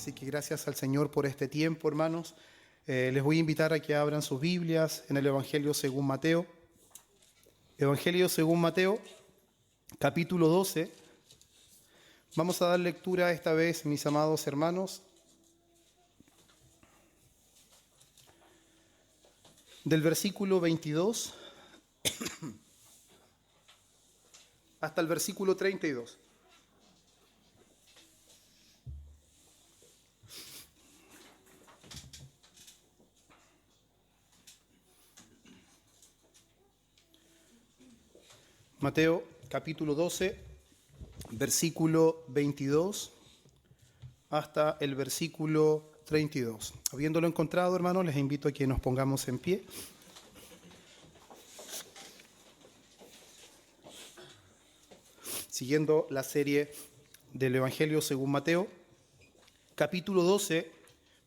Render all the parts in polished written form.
Así que gracias al Señor por este tiempo, hermanos. Les voy a invitar a que abran sus Biblias en el Evangelio según Mateo. Evangelio según Mateo, capítulo 12. Vamos a dar lectura esta vez, mis amados hermanos, del versículo 22 hasta el versículo 32. Mateo capítulo 12, versículo 22 hasta el versículo 32. Habiéndolo encontrado, hermanos, les invito a que nos pongamos en pie. Siguiendo la serie del Evangelio según Mateo, capítulo 12,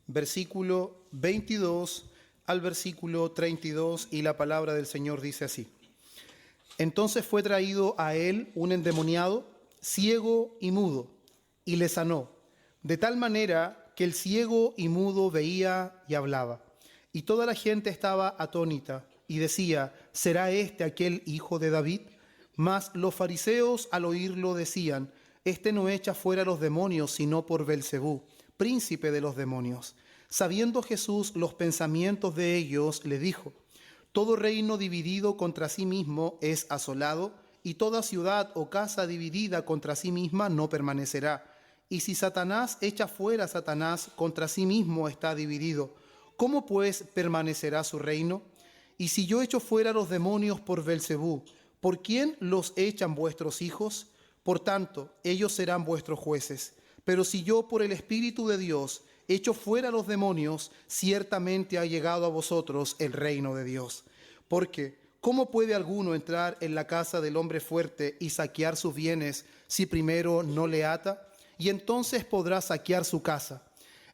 versículo 22 al versículo 32, y la palabra del Señor dice así. Entonces fue traído a él un endemoniado, ciego y mudo, y le sanó, de tal manera que el ciego y mudo veía y hablaba. Y toda la gente estaba atónita y decía, ¿será este aquel hijo de David? Mas los fariseos al oírlo decían, este no echa fuera los demonios, sino por Belcebú, príncipe de los demonios. Sabiendo Jesús los pensamientos de ellos, le dijo, todo reino dividido contra sí mismo es asolado, y toda ciudad o casa dividida contra sí misma no permanecerá. Y si Satanás echa fuera a Satanás, contra sí mismo está dividido. ¿Cómo pues permanecerá su reino? Y si yo echo fuera los demonios por Belcebú, ¿por quién los echan vuestros hijos? Por tanto, ellos serán vuestros jueces. Pero si yo por el Espíritu de Dios echo fuera los demonios, ciertamente ha llegado a vosotros el reino de Dios. Porque, ¿cómo puede alguno entrar en la casa del hombre fuerte y saquear sus bienes si primero no le ata? Y entonces podrá saquear su casa.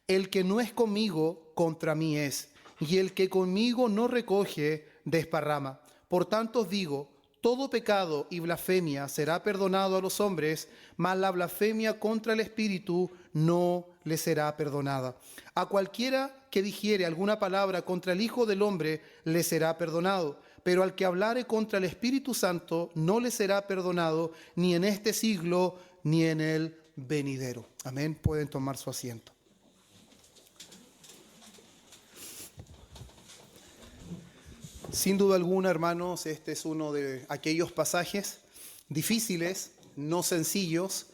El que no es conmigo, contra mí es, y el que conmigo no recoge, desparrama. Por tanto os digo, todo pecado y blasfemia será perdonado a los hombres, mas la blasfemia contra el Espíritu no le será perdonada. A cualquiera que dijere alguna palabra contra el Hijo del Hombre le será perdonado, pero al que hablare contra el Espíritu Santo no le será perdonado ni en este siglo ni en el venidero. Amén. Pueden tomar su asiento. Sin duda alguna, hermanos, este es uno de aquellos pasajes difíciles, no sencillos,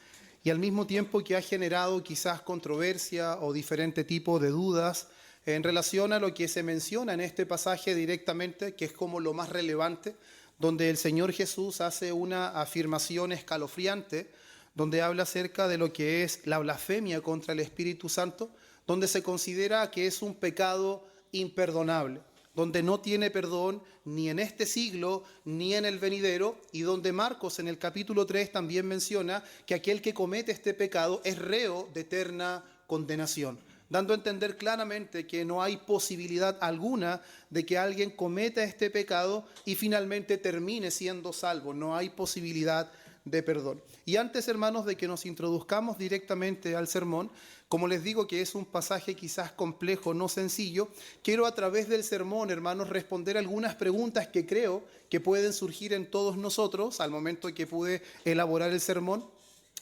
y al mismo tiempo que ha generado quizás controversia o diferente tipo de dudas en relación a lo que se menciona en este pasaje directamente, que es como lo más relevante, donde el Señor Jesús hace una afirmación escalofriante, donde habla acerca de lo que es la blasfemia contra el Espíritu Santo, donde se considera que es un pecado imperdonable, donde no tiene perdón ni en este siglo ni en el venidero, y donde Marcos en el capítulo 3 también menciona que aquel que comete este pecado es reo de eterna condenación, dando a entender claramente que no hay posibilidad alguna de que alguien cometa este pecado y finalmente termine siendo salvo. No hay posibilidad de perdón. Y antes, hermanos, de que nos introduzcamos directamente al sermón, como les digo que es un pasaje quizás complejo, no sencillo, quiero a través del sermón, hermanos, responder algunas preguntas que creo que pueden surgir en todos nosotros. Al momento que pude elaborar el sermón,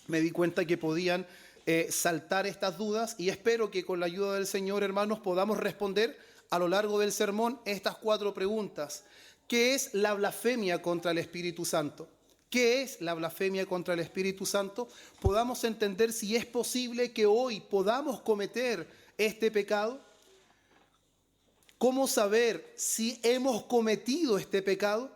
me di cuenta que podían saltar estas dudas, y espero que con la ayuda del Señor, hermanos, podamos responder a lo largo del sermón estas 4 preguntas. ¿Qué es la blasfemia contra el Espíritu Santo? ¿Qué es la blasfemia contra el Espíritu Santo? Podamos entender si es posible que hoy podamos cometer este pecado. ¿Cómo saber si hemos cometido este pecado?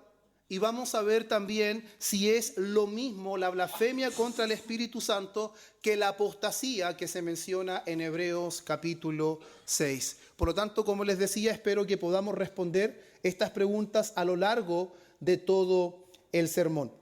Y vamos a ver también si es lo mismo la blasfemia contra el Espíritu Santo que la apostasía que se menciona en Hebreos capítulo 6. Por lo tanto, como les decía, espero que podamos responder estas preguntas a lo largo de todo el sermón.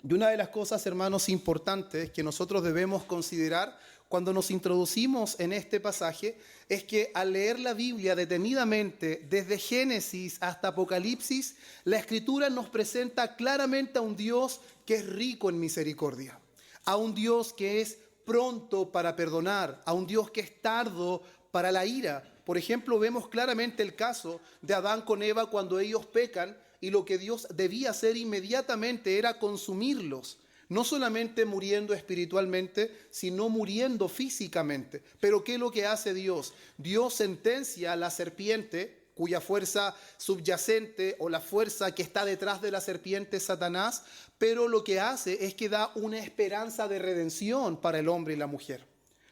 Y una de las cosas, hermanos, importantes que nosotros debemos considerar cuando nos introducimos en este pasaje es que al leer la Biblia detenidamente, desde Génesis hasta Apocalipsis, la Escritura nos presenta claramente a un Dios que es rico en misericordia, a un Dios que es pronto para perdonar, a un Dios que es tardo para la ira. Por ejemplo, vemos claramente el caso de Adán con Eva cuando ellos pecan y lo que Dios debía hacer inmediatamente era consumirlos. No solamente muriendo espiritualmente, sino muriendo físicamente. Pero ¿qué es lo que hace Dios? Dios sentencia a la serpiente, cuya fuerza subyacente o la fuerza que está detrás de la serpiente es Satanás, pero lo que hace es que da una esperanza de redención para el hombre y la mujer.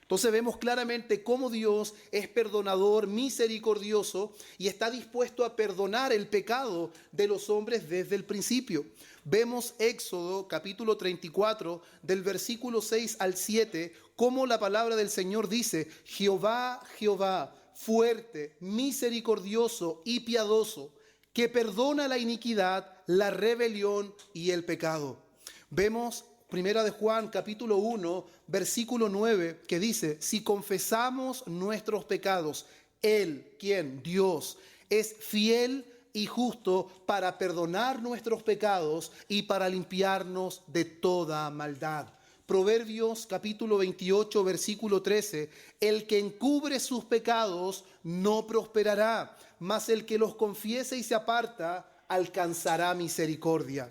Entonces vemos claramente cómo Dios es perdonador, misericordioso y está dispuesto a perdonar el pecado de los hombres desde el principio. Vemos Éxodo capítulo 34 del versículo 6 al 7, cómo la palabra del Señor dice: Jehová, Jehová, fuerte, misericordioso y piadoso, que perdona la iniquidad, la rebelión y el pecado. Vemos Primera de Juan, capítulo 1, versículo 9, que dice: si confesamos nuestros pecados, Él, ¿quién? Dios, es fiel y justo para perdonar nuestros pecados y para limpiarnos de toda maldad. Proverbios, capítulo 28, versículo 13: el que encubre sus pecados no prosperará, mas el que los confiese y se aparta alcanzará misericordia.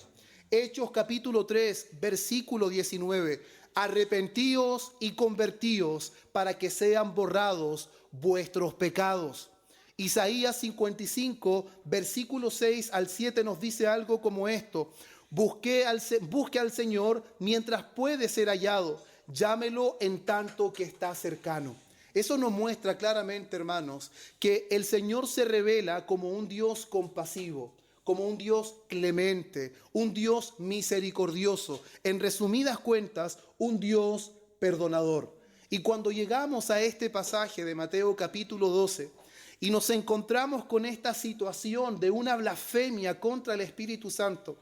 Hechos capítulo 3, versículo 19: arrepentíos y convertíos para que sean borrados vuestros pecados. Isaías 55, versículo 6 al 7 nos dice algo como esto: busque al Señor mientras puede ser hallado, llámelo en tanto que está cercano. Eso nos muestra claramente, hermanos, que el Señor se revela como un Dios compasivo, como un Dios clemente, un Dios misericordioso. En resumidas cuentas, un Dios perdonador. Y cuando llegamos a este pasaje de Mateo capítulo 12 y nos encontramos con esta situación de una blasfemia contra el Espíritu Santo,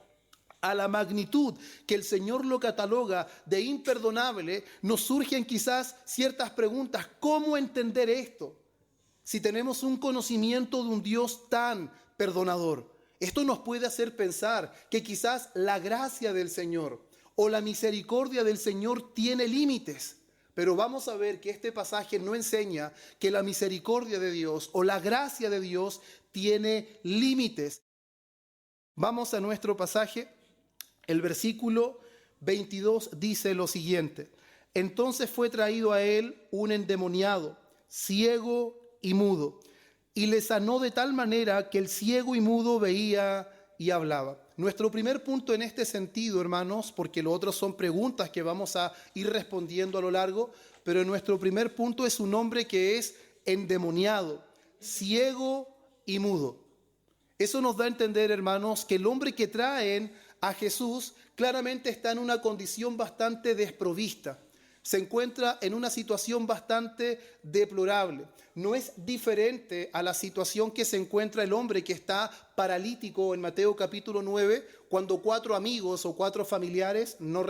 a la magnitud que el Señor lo cataloga de imperdonable, nos surgen quizás ciertas preguntas. ¿Cómo entender esto? Si tenemos un conocimiento de un Dios tan perdonador, esto nos puede hacer pensar que quizás la gracia del Señor o la misericordia del Señor tiene límites. Pero vamos a ver que este pasaje no enseña que la misericordia de Dios o la gracia de Dios tiene límites. Vamos a nuestro pasaje. El versículo 22 dice lo siguiente: entonces fue traído a él un endemoniado, ciego y mudo, y le sanó de tal manera que el ciego y mudo veía y hablaba. Nuestro primer punto en este sentido, hermanos, porque lo otro son preguntas que vamos a ir respondiendo a lo largo, pero nuestro primer punto es un hombre que es endemoniado, ciego y mudo. Eso nos da a entender, hermanos, que el hombre que traen a Jesús claramente está en una condición bastante desprovista. Se encuentra en una situación bastante deplorable. No es diferente a la situación que se encuentra el hombre que está paralítico en Mateo capítulo 9, cuando 4 amigos o 4 familiares, no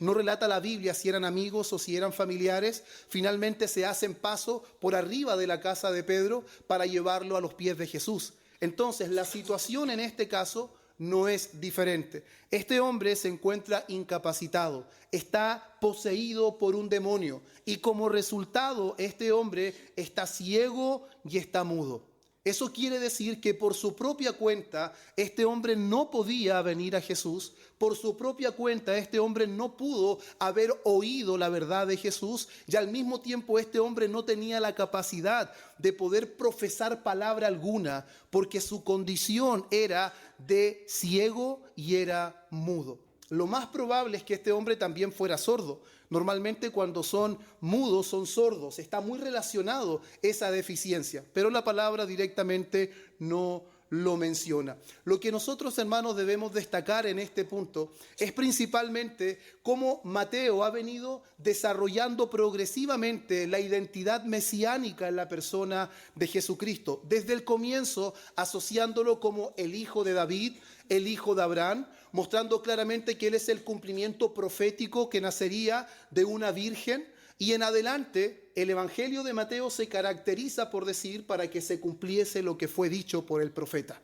relata la Biblia si eran amigos o si eran familiares, finalmente se hacen paso por arriba de la casa de Pedro para llevarlo a los pies de Jesús. Entonces, la situación en este caso no es diferente. Este hombre se encuentra incapacitado, está poseído por un demonio y como resultado este hombre está ciego y está mudo. Eso quiere decir que por su propia cuenta este hombre no podía venir a Jesús, por su propia cuenta este hombre no pudo haber oído la verdad de Jesús y al mismo tiempo este hombre no tenía la capacidad de poder profesar palabra alguna porque su condición era de ciego y era mudo. Lo más probable es que este hombre también fuera sordo. Normalmente cuando son mudos son sordos. Está muy relacionado esa deficiencia, pero la palabra directamente no lo menciona. Lo que nosotros, hermanos, debemos destacar en este punto es principalmente cómo Mateo ha venido desarrollando progresivamente la identidad mesiánica en la persona de Jesucristo. Desde el comienzo asociándolo como el hijo de David, el hijo de Abraham, mostrando claramente que él es el cumplimiento profético que nacería de una virgen. Y en adelante, el Evangelio de Mateo se caracteriza por decir para que se cumpliese lo que fue dicho por el profeta.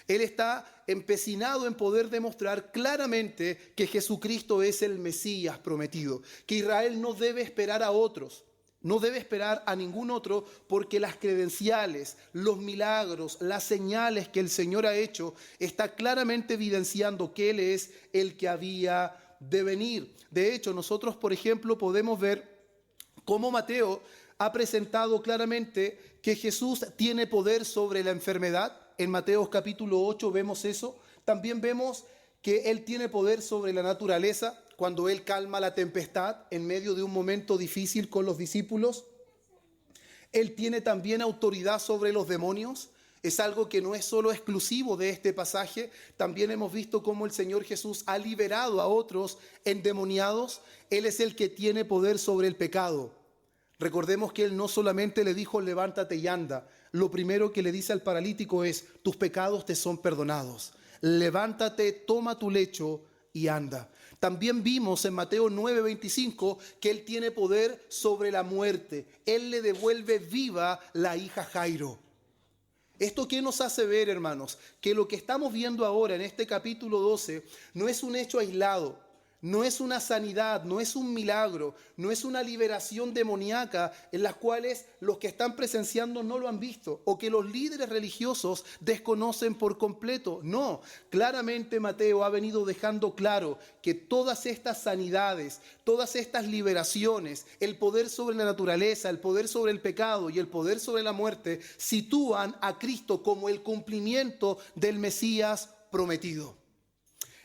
Él está empecinado en poder demostrar claramente que Jesucristo es el Mesías prometido, que Israel no debe esperar a otros, no debe esperar a ningún otro, porque las credenciales, los milagros, las señales que el Señor ha hecho, está claramente evidenciando que Él es el que había de venir. De hecho, nosotros, por ejemplo, podemos ver cómo Mateo ha presentado claramente que Jesús tiene poder sobre la enfermedad. En Mateo capítulo 8 vemos eso. También vemos que Él tiene poder sobre la naturaleza, cuando Él calma la tempestad en medio de un momento difícil con los discípulos. Él tiene también autoridad sobre los demonios. Es algo que no es solo exclusivo de este pasaje. También hemos visto cómo el Señor Jesús ha liberado a otros endemoniados. Él es el que tiene poder sobre el pecado. Recordemos que Él no solamente le dijo levántate y anda. Lo primero que le dice al paralítico es: tus pecados te son perdonados. Levántate, toma tu lecho y anda. También vimos en Mateo 9:25 que Él tiene poder sobre la muerte. Él le devuelve viva la hija Jairo. ¿Esto qué nos hace ver, hermanos? Que lo que estamos viendo ahora en este capítulo 12 no es un hecho aislado, no es una sanidad, no es un milagro, no es una liberación demoníaca en las cuales los que están presenciando no lo han visto o que los líderes religiosos desconocen por completo. No, claramente Mateo ha venido dejando claro que todas estas sanidades, todas estas liberaciones, el poder sobre la naturaleza, el poder sobre el pecado y el poder sobre la muerte sitúan a Cristo como el cumplimiento del Mesías prometido.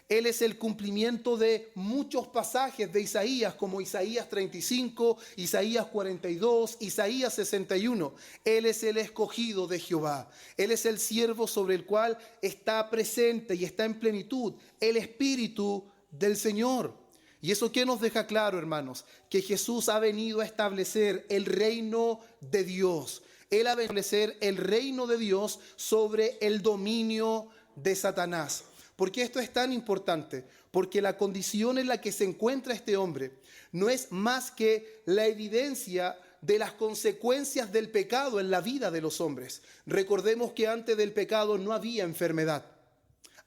Él es el cumplimiento de muchos pasajes de Isaías, como Isaías 35, Isaías 42, Isaías 61. Él es el escogido de Jehová. Él es el siervo sobre el cual está presente y está en plenitud el Espíritu del Señor. ¿Y eso qué nos deja claro, hermanos? Que Jesús ha venido a establecer el reino de Dios. Él ha venido a establecer el reino de Dios sobre el dominio de Satanás. ¿Por qué esto es tan importante? Porque la condición en la que se encuentra este hombre no es más que la evidencia de las consecuencias del pecado en la vida de los hombres. Recordemos que antes del pecado no había enfermedad.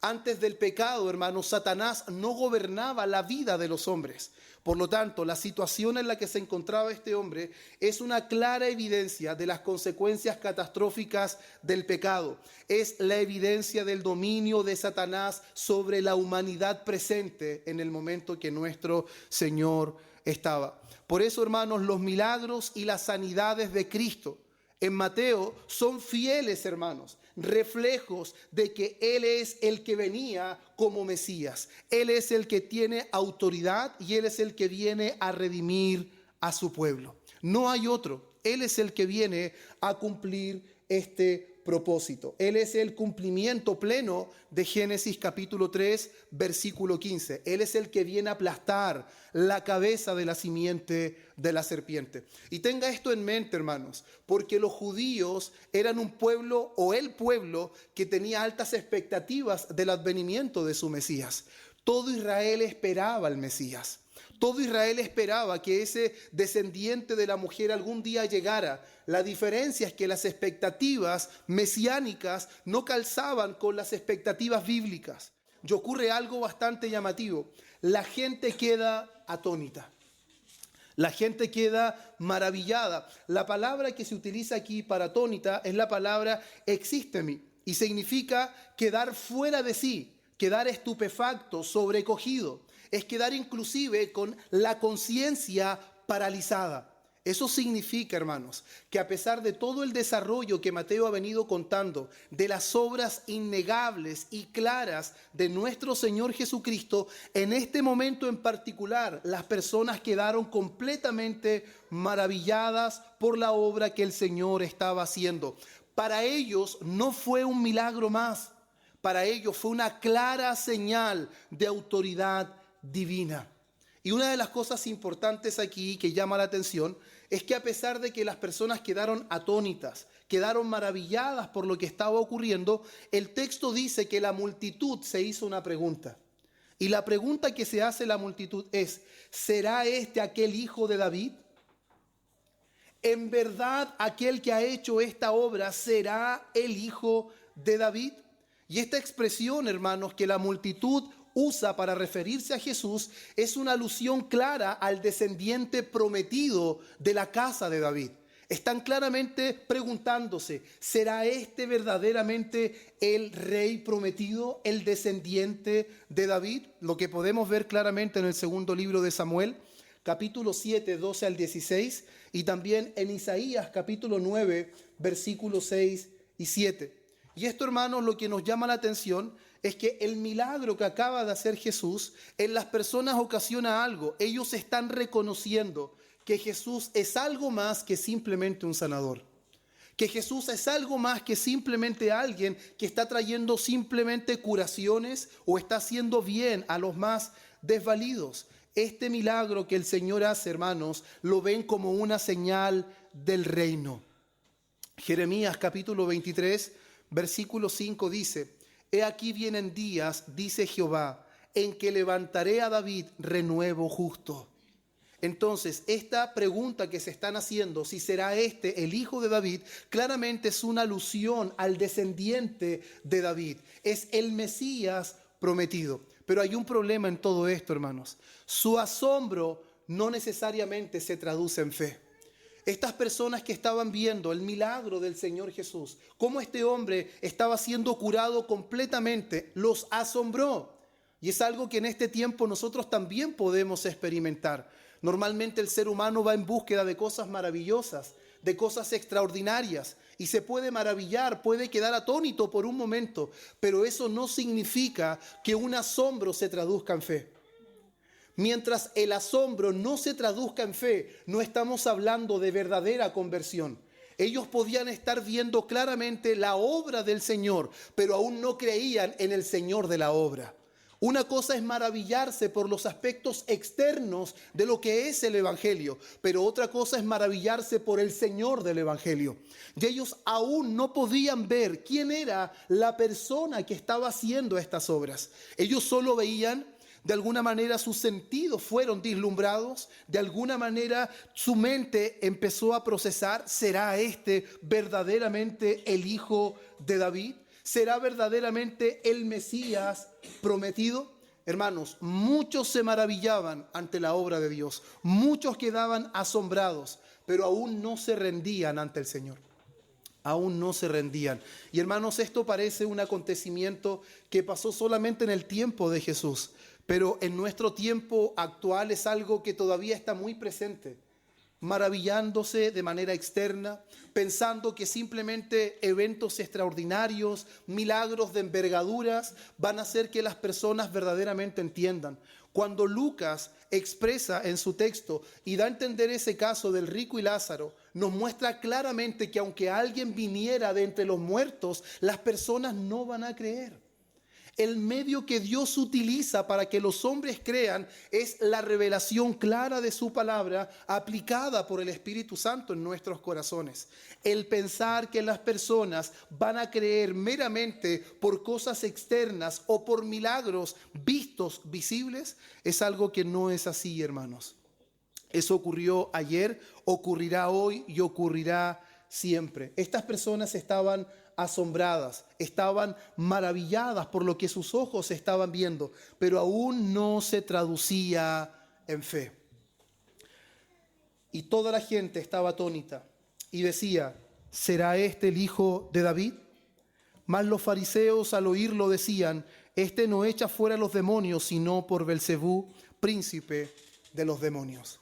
Antes del pecado, hermanos, Satanás no gobernaba la vida de los hombres. Por lo tanto, la situación en la que se encontraba este hombre es una clara evidencia de las consecuencias catastróficas del pecado. Es la evidencia del dominio de Satanás sobre la humanidad presente en el momento que nuestro Señor estaba. Por eso, hermanos, los milagros y las sanidades de Cristo en Mateo son fieles, hermanos, reflejos de que Él es el que venía como Mesías. Él es el que tiene autoridad y Él es el que viene a redimir a su pueblo. No hay otro. Él es el que viene a cumplir este propósito. Él es el cumplimiento pleno de Génesis capítulo 3, versículo 15. Él es el que viene a aplastar la cabeza de la simiente de la serpiente. Y tenga esto en mente, hermanos, porque los judíos eran un pueblo, o el pueblo, que tenía altas expectativas del advenimiento de su Mesías. Todo Israel esperaba al Mesías. Todo Israel esperaba que ese descendiente de la mujer algún día llegara. La diferencia es que las expectativas mesiánicas no calzaban con las expectativas bíblicas. Y ocurre algo bastante llamativo. La gente queda atónita. La gente queda maravillada. La palabra que se utiliza aquí para atónita es la palabra existemi y significa quedar fuera de sí, quedar estupefacto, sobrecogido. Es quedar inclusive con la conciencia paralizada. Eso significa, hermanos, que a pesar de todo el desarrollo que Mateo ha venido contando, de las obras innegables y claras de nuestro Señor Jesucristo, en este momento en particular, las personas quedaron completamente maravilladas por la obra que el Señor estaba haciendo. Para ellos no fue un milagro más, para ellos fue una clara señal de autoridad divina. Y una de las cosas importantes aquí que llama la atención es que a pesar de que las personas quedaron atónitas, quedaron maravilladas por lo que estaba ocurriendo, el texto dice que la multitud se hizo una pregunta. Y la pregunta que se hace la multitud es: ¿será este aquel hijo de David? ¿En verdad aquel que ha hecho esta obra será el hijo de David? Y esta expresión, hermanos, que la multitud usa para referirse a Jesús es una alusión clara al descendiente prometido de la casa de David. Están claramente preguntándose, ¿será este verdaderamente el rey prometido, el descendiente de David? Lo que podemos ver claramente en el segundo libro de Samuel, capítulo 7, 12 al 16, y también en Isaías, capítulo 9, versículos 6 y 7. Y esto, hermanos, lo que nos llama la atención es que el milagro que acaba de hacer Jesús en las personas ocasiona algo. Ellos están reconociendo que Jesús es algo más que simplemente un sanador. Que Jesús es algo más que simplemente alguien que está trayendo simplemente curaciones o está haciendo bien a los más desvalidos. Este milagro que el Señor hace, hermanos, lo ven como una señal del reino. Jeremías capítulo 23, versículo 5 dice: He aquí vienen días, dice Jehová, en que levantaré a David renuevo justo. Entonces, esta pregunta que se están haciendo, si será este el hijo de David, claramente es una alusión al descendiente de David. Es el Mesías prometido. Pero hay un problema en todo esto, hermanos. Su asombro no necesariamente se traduce en fe. Estas personas que estaban viendo el milagro del Señor Jesús, cómo este hombre estaba siendo curado completamente, los asombró. Y es algo que en este tiempo nosotros también podemos experimentar. Normalmente el ser humano va en búsqueda de cosas maravillosas, de cosas extraordinarias, y se puede maravillar, puede quedar atónito por un momento, pero eso no significa que un asombro se traduzca en fe. Mientras el asombro no se traduzca en fe, no estamos hablando de verdadera conversión. Ellos podían estar viendo claramente la obra del Señor, pero aún no creían en el Señor de la obra. Una cosa es maravillarse por los aspectos externos de lo que es el Evangelio, pero otra cosa es maravillarse por el Señor del Evangelio. Y ellos aún no podían ver quién era la persona que estaba haciendo estas obras. Ellos solo veían, de alguna manera sus sentidos fueron deslumbrados, de alguna manera su mente empezó a procesar: ¿será este verdaderamente el hijo de David? ¿Será verdaderamente el Mesías prometido? Hermanos, muchos se maravillaban ante la obra de Dios, muchos quedaban asombrados, pero aún no se rendían ante el Señor. Aún no se rendían. Y hermanos, esto parece un acontecimiento que pasó solamente en el tiempo de Jesús, pero en nuestro tiempo actual es algo que todavía está muy presente. Maravillándose de manera externa, pensando que simplemente eventos extraordinarios, milagros de envergaduras van a hacer que las personas verdaderamente entiendan. Cuando Lucas expresa en su texto y da a entender ese caso del rico y Lázaro, nos muestra claramente que aunque alguien viniera de entre los muertos, las personas no van a creer. El medio que Dios utiliza para que los hombres crean es la revelación clara de su palabra aplicada por el Espíritu Santo en nuestros corazones. El pensar que las personas van a creer meramente por cosas externas o por milagros vistos, visibles, es algo que no es así, hermanos. Eso ocurrió ayer, ocurrirá hoy y ocurrirá siempre. Estas personas estaban asombradas, estaban maravilladas por lo que sus ojos estaban viendo, pero aún no se traducía en fe. Y toda la gente estaba atónita y decía: ¿será este el hijo de David? Mas los fariseos al oírlo decían: este no echa fuera los demonios, sino por Belcebú, príncipe de los demonios.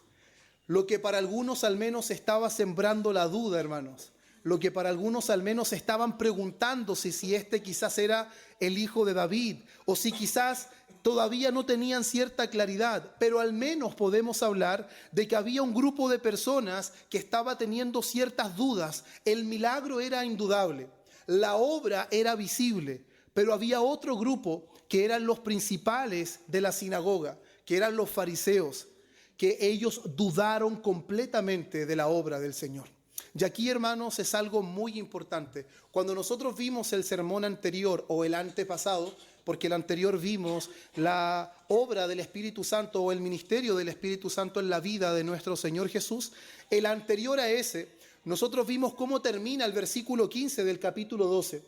Lo que para algunos al menos estaba sembrando la duda, hermanos, lo que para algunos al menos estaban preguntándose si este quizás era el hijo de David o si quizás todavía no tenían cierta claridad, pero al menos podemos hablar de que había un grupo de personas que estaba teniendo ciertas dudas. El milagro era indudable, la obra era visible, pero había otro grupo que eran los principales de la sinagoga, que eran los fariseos, que ellos dudaron completamente de la obra del Señor. Y aquí, hermanos, es algo muy importante. Cuando nosotros vimos el sermón anterior o el antepasado, porque el anterior vimos la obra del Espíritu Santo o el ministerio del Espíritu Santo en la vida de nuestro Señor Jesús, el anterior a ese, nosotros vimos cómo termina el versículo 15 del capítulo 12.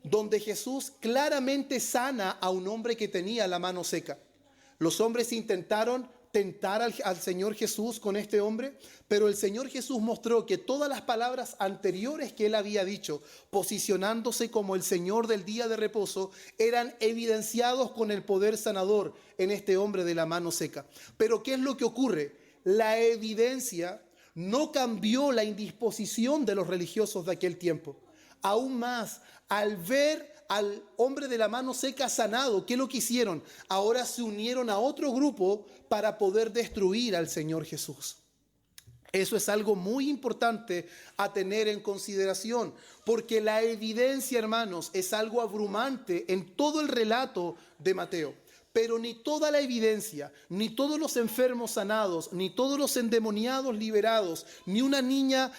donde Jesús claramente sana a un hombre que tenía la mano seca. Los hombres intentaron tentar al Señor Jesús con este hombre, pero el Señor Jesús mostró que todas las palabras anteriores que él había dicho, posicionándose como el Señor del día de reposo, eran evidenciados con el poder sanador en este hombre de la mano seca. Pero ¿qué es lo que ocurre? La evidencia no cambió la indisposición de los religiosos de aquel tiempo. Aún más, al ver al hombre de la mano seca sanado, ¿qué es lo que hicieron? Ahora se unieron a otro grupo para poder destruir al Señor Jesús. Eso es algo muy importante a tener en consideración, porque la evidencia, hermanos, es algo abrumante en todo el relato de Mateo. Pero ni toda la evidencia, ni todos los enfermos sanados, ni todos los endemoniados liberados, ni una niña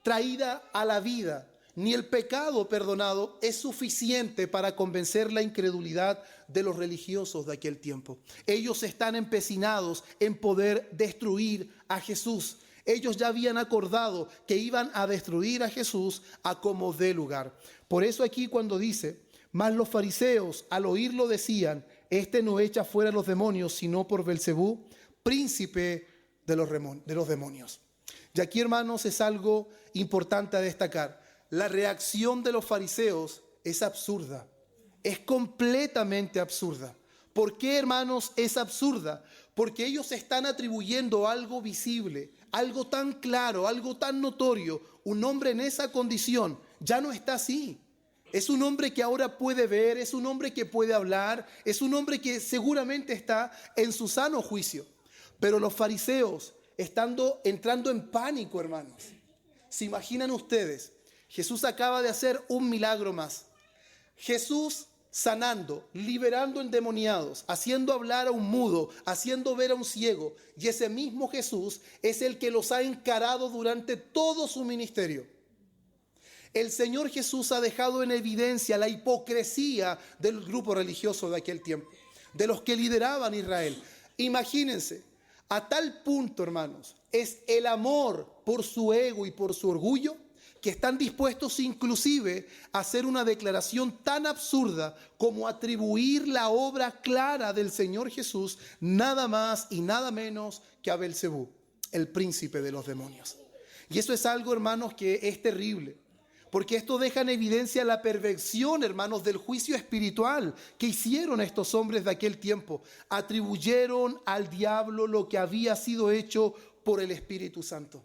traída a la vida, ni el pecado perdonado es suficiente para convencer la incredulidad de los religiosos de aquel tiempo. Ellos están empecinados en poder destruir a Jesús. Ellos ya habían acordado que iban a destruir a Jesús a como dé lugar. Por eso aquí cuando dice, mas los fariseos al oírlo decían, este no echa fuera los demonios, sino por Belcebú, príncipe de los demonios. Y aquí, hermanos, es algo importante a destacar. La reacción de los fariseos es absurda, es completamente absurda. ¿Por qué, hermanos, es absurda? Porque ellos están atribuyendo algo visible, algo tan claro, algo tan notorio. Un hombre en esa condición ya no está así. Es un hombre que ahora puede ver, es un hombre que puede hablar, es un hombre que seguramente está en su sano juicio. Pero los fariseos entrando en pánico, hermanos. ¿Se imaginan ustedes? Jesús acaba de hacer un milagro más. Jesús sanando, liberando endemoniados, haciendo hablar a un mudo, haciendo ver a un ciego. Y ese mismo Jesús es el que los ha encarado durante todo su ministerio. El Señor Jesús ha dejado en evidencia la hipocresía del grupo religioso de aquel tiempo, de los que lideraban Israel. Imagínense, a tal punto, hermanos, es el amor por su ego y por su orgullo, que están dispuestos inclusive a hacer una declaración tan absurda como atribuir la obra clara del Señor Jesús nada más y nada menos que a Belcebú, el príncipe de los demonios. Y eso es algo, hermanos, que es terrible, porque esto deja en evidencia la perversión, hermanos, del juicio espiritual que hicieron estos hombres de aquel tiempo. Atribuyeron al diablo lo que había sido hecho por el Espíritu Santo.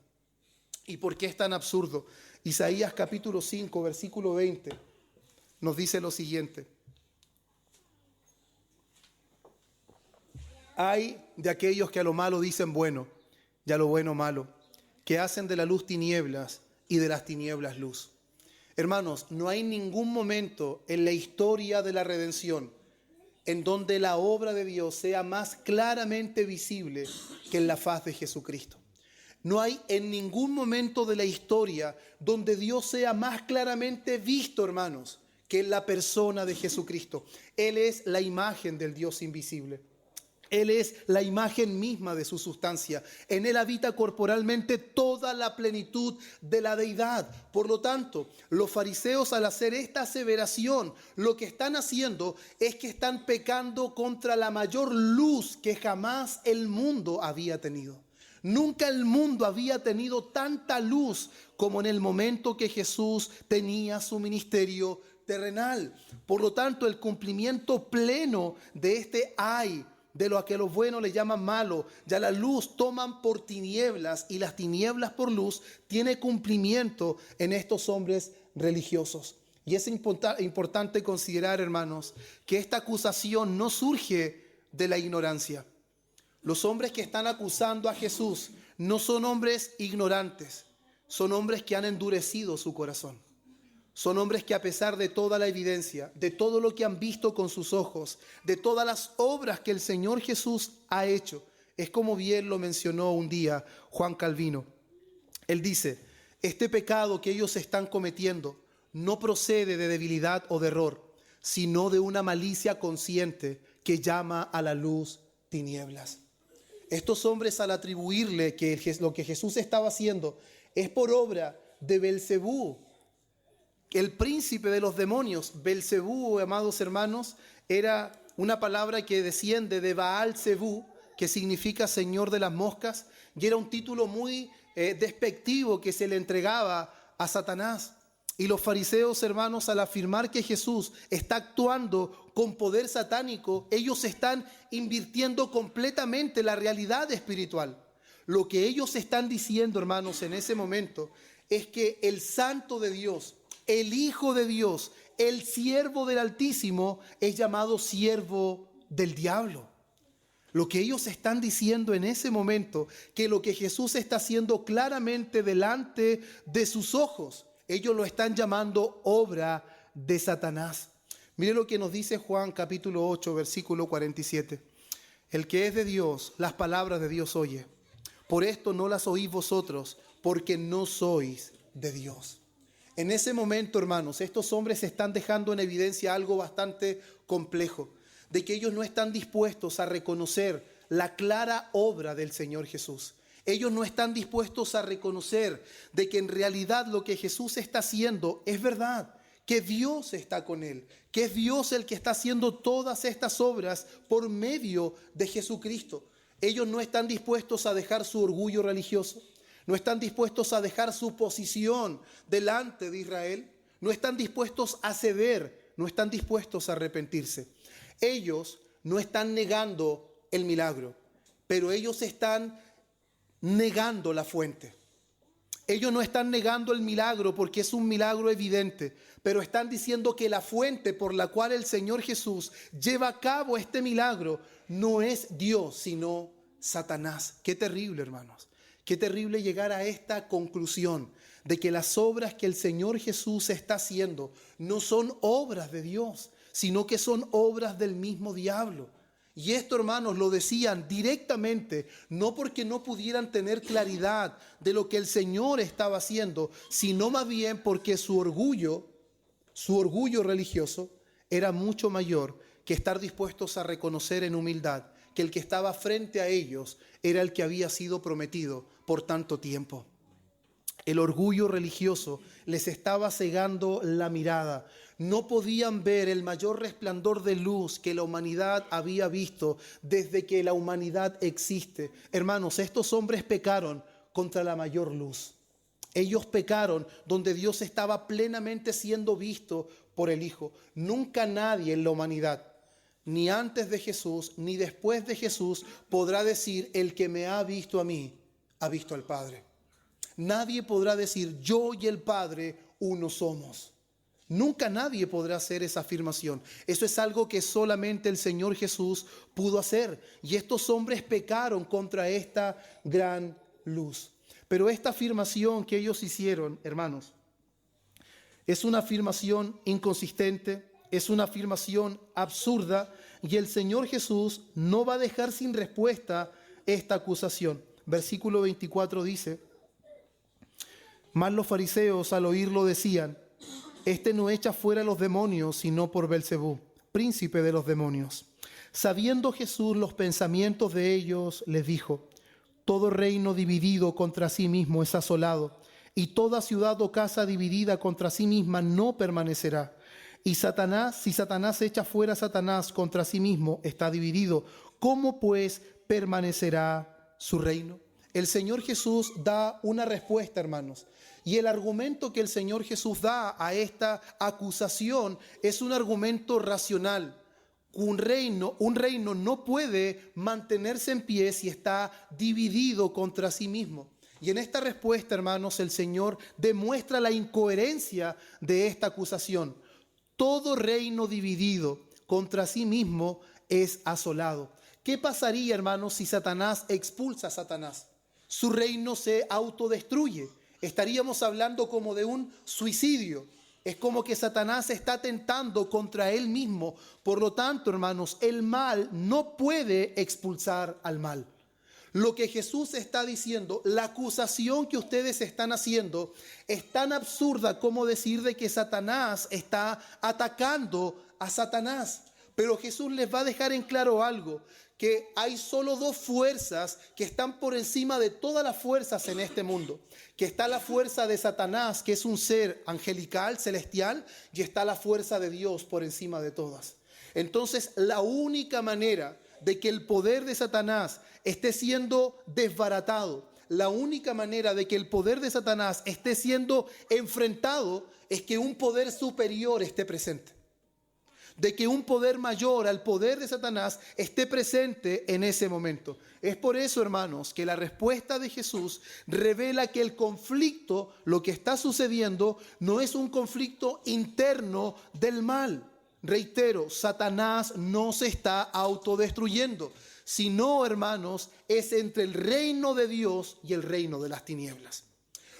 ¿Y por qué es tan absurdo? Isaías capítulo 5, versículo 20, nos dice lo siguiente. Ay de aquellos que a lo malo dicen bueno, y a lo bueno malo, que hacen de la luz tinieblas y de las tinieblas luz. Hermanos, no hay ningún momento en la historia de la redención en donde la obra de Dios sea más claramente visible que en la faz de Jesucristo. No hay en ningún momento de la historia donde Dios sea más claramente visto, hermanos, que en la persona de Jesucristo. Él es la imagen del Dios invisible. Él es la imagen misma de su sustancia. En Él habita corporalmente toda la plenitud de la deidad. Por lo tanto, los fariseos, al hacer esta aseveración, lo que están haciendo es que están pecando contra la mayor luz que jamás el mundo había tenido. Nunca el mundo había tenido tanta luz como en el momento que Jesús tenía su ministerio terrenal. Por lo tanto, el cumplimiento pleno de este ay, de lo que los buenos le llaman malo, ya la luz toman por tinieblas y las tinieblas por luz, tiene cumplimiento en estos hombres religiosos. Y es importante considerar, hermanos, que esta acusación no surge de la ignorancia. Los hombres que están acusando a Jesús no son hombres ignorantes, son hombres que han endurecido su corazón. Son hombres que, a pesar de toda la evidencia, de todo lo que han visto con sus ojos, de todas las obras que el Señor Jesús ha hecho, es como bien lo mencionó un día Juan Calvino. Él dice, este pecado que ellos están cometiendo no procede de debilidad o de error, sino de una malicia consciente que llama a la luz tinieblas. Estos hombres, al atribuirle que lo que Jesús estaba haciendo es por obra de Belcebú, El príncipe de los demonios, Belcebú, amados hermanos, era una palabra que desciende de Baal Zebú, que significa señor de las moscas, y era un título muy despectivo que se le entregaba a Satanás. Y los fariseos, hermanos, al afirmar que Jesús está actuando con poder satánico, ellos están invirtiendo completamente la realidad espiritual. Lo que ellos están diciendo, hermanos, en ese momento, es que el Santo de Dios, el Hijo de Dios, el siervo del Altísimo, es llamado siervo del diablo. Lo que ellos están diciendo en ese momento, que lo que Jesús está haciendo claramente delante de sus ojos, ellos lo están llamando obra de Satanás. Mire lo que nos dice Juan capítulo 8, versículo 47. El que es de Dios, las palabras de Dios oye. Por esto no las oís vosotros, porque no sois de Dios. En ese momento, hermanos, estos hombres están dejando en evidencia algo bastante complejo, de que ellos no están dispuestos a reconocer la clara obra del Señor Jesús. Ellos no están dispuestos a reconocer de que en realidad lo que Jesús está haciendo es verdad, que Dios está con él, que es Dios el que está haciendo todas estas obras por medio de Jesucristo. Ellos no están dispuestos a dejar su orgullo religioso, no están dispuestos a dejar su posición delante de Israel, no están dispuestos a ceder, no están dispuestos a arrepentirse. Ellos no están negando el milagro, pero ellos están negando la fuente. Ellos no están negando el milagro porque es un milagro evidente, pero están diciendo que la fuente por la cual el Señor Jesús lleva a cabo este milagro no es Dios, sino Satanás. Qué terrible, hermanos. Qué terrible llegar a esta conclusión de que las obras que el Señor Jesús está haciendo no son obras de Dios, sino que son obras del mismo diablo. Y esto, hermanos, lo decían directamente, no porque no pudieran tener claridad de lo que el Señor estaba haciendo, sino más bien porque su orgullo religioso era mucho mayor que estar dispuestos a reconocer en humildad que el que estaba frente a ellos era el que había sido prometido por tanto tiempo. El orgullo religioso les estaba cegando la mirada. No podían ver el mayor resplandor de luz que la humanidad había visto desde que la humanidad existe. Hermanos, estos hombres pecaron contra la mayor luz. Ellos pecaron donde Dios estaba plenamente siendo visto por el Hijo. Nunca nadie en la humanidad, ni antes de Jesús, ni después de Jesús, podrá decir: el que me ha visto a mí, ha visto al Padre. Nadie podrá decir: yo y el Padre uno somos. Nunca nadie podrá hacer esa afirmación. Eso es algo que solamente el Señor Jesús pudo hacer. Y estos hombres pecaron contra esta gran luz. Pero esta afirmación que ellos hicieron, hermanos, es una afirmación inconsistente, es una afirmación absurda, y el Señor Jesús no va a dejar sin respuesta esta acusación. Versículo 24 dice: mas los fariseos al oírlo decían: este no echa fuera los demonios, sino por Belcebú, príncipe de los demonios. Sabiendo Jesús los pensamientos de ellos, les dijo: todo reino dividido contra sí mismo es asolado, y toda ciudad o casa dividida contra sí misma no permanecerá. Y Satanás, si Satanás echa fuera a Satanás, contra sí mismo está dividido. ¿Cómo pues permanecerá su reino? El Señor Jesús da una respuesta, hermanos. Y el argumento que el Señor Jesús da a esta acusación es un argumento racional. Un reino no puede mantenerse en pie si está dividido contra sí mismo. Y en esta respuesta, hermanos, el Señor demuestra la incoherencia de esta acusación. Todo reino dividido contra sí mismo es asolado. ¿Qué pasaría, hermanos, si Satanás expulsa a Satanás? Su reino se autodestruye. Estaríamos hablando como de un suicidio. Es como que Satanás está atentando contra él mismo. Por lo tanto, hermanos, el mal no puede expulsar al mal. Lo que Jesús está diciendo, la acusación que ustedes están haciendo, es tan absurda como decir de que Satanás está atacando a Satanás. Pero Jesús les va a dejar en claro algo, que hay solo dos fuerzas que están por encima de todas las fuerzas en este mundo. Que está la fuerza de Satanás, que es un ser angelical, celestial, y está la fuerza de Dios por encima de todas. Entonces, la única manera de que el poder de Satanás esté siendo desbaratado, la única manera de que el poder de Satanás esté siendo enfrentado es que un poder superior esté presente. De que un poder mayor al poder de Satanás esté presente en ese momento. Es por eso, hermanos, que la respuesta de Jesús revela que el conflicto, lo que está sucediendo, no es un conflicto interno del mal. Reitero, Satanás no se está autodestruyendo, sino, hermanos, es entre el reino de Dios y el reino de las tinieblas.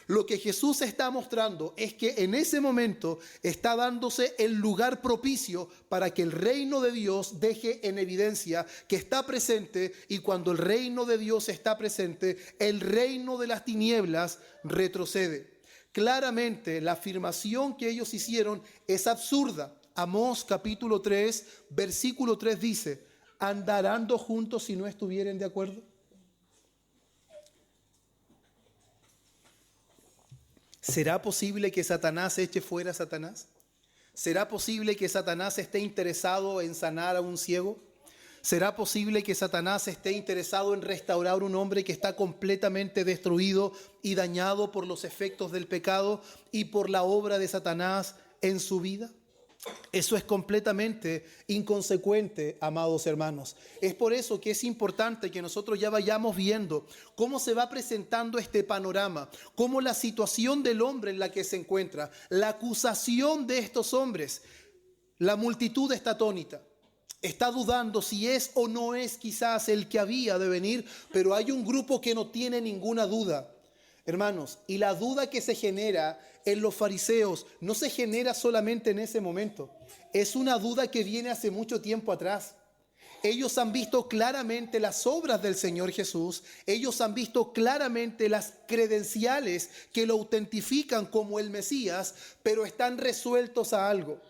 Lo que Jesús está mostrando es que en ese momento está dándose el lugar propicio para que el reino de Dios deje en evidencia que está presente, y cuando el reino de Dios está presente, el reino de las tinieblas retrocede. Claramente la afirmación que ellos hicieron es absurda. Amós capítulo 3, versículo 3 dice: ¿andarán dos juntos si no estuvieren de acuerdo? ¿Será posible que Satanás eche fuera a Satanás? ¿Será posible que Satanás esté interesado en sanar a un ciego? ¿Será posible que Satanás esté interesado en restaurar un hombre que está completamente destruido y dañado por los efectos del pecado y por la obra de Satanás en su vida? Eso es completamente inconsecuente, amados hermanos. Es por eso que es importante que nosotros ya vayamos viendo cómo se va presentando este panorama, cómo la situación del hombre en la que se encuentra, la acusación de estos hombres. La multitud está atónita, está dudando si es o no es quizás el que había de venir, pero hay un grupo que no tiene ninguna duda. Hermanos, y la duda que se genera en los fariseos no se genera solamente en ese momento. Es una duda que viene hace mucho tiempo atrás. Ellos han visto claramente las obras del Señor Jesús. Ellos han visto claramente las credenciales que lo autentifican como el Mesías, pero están resueltos a algo.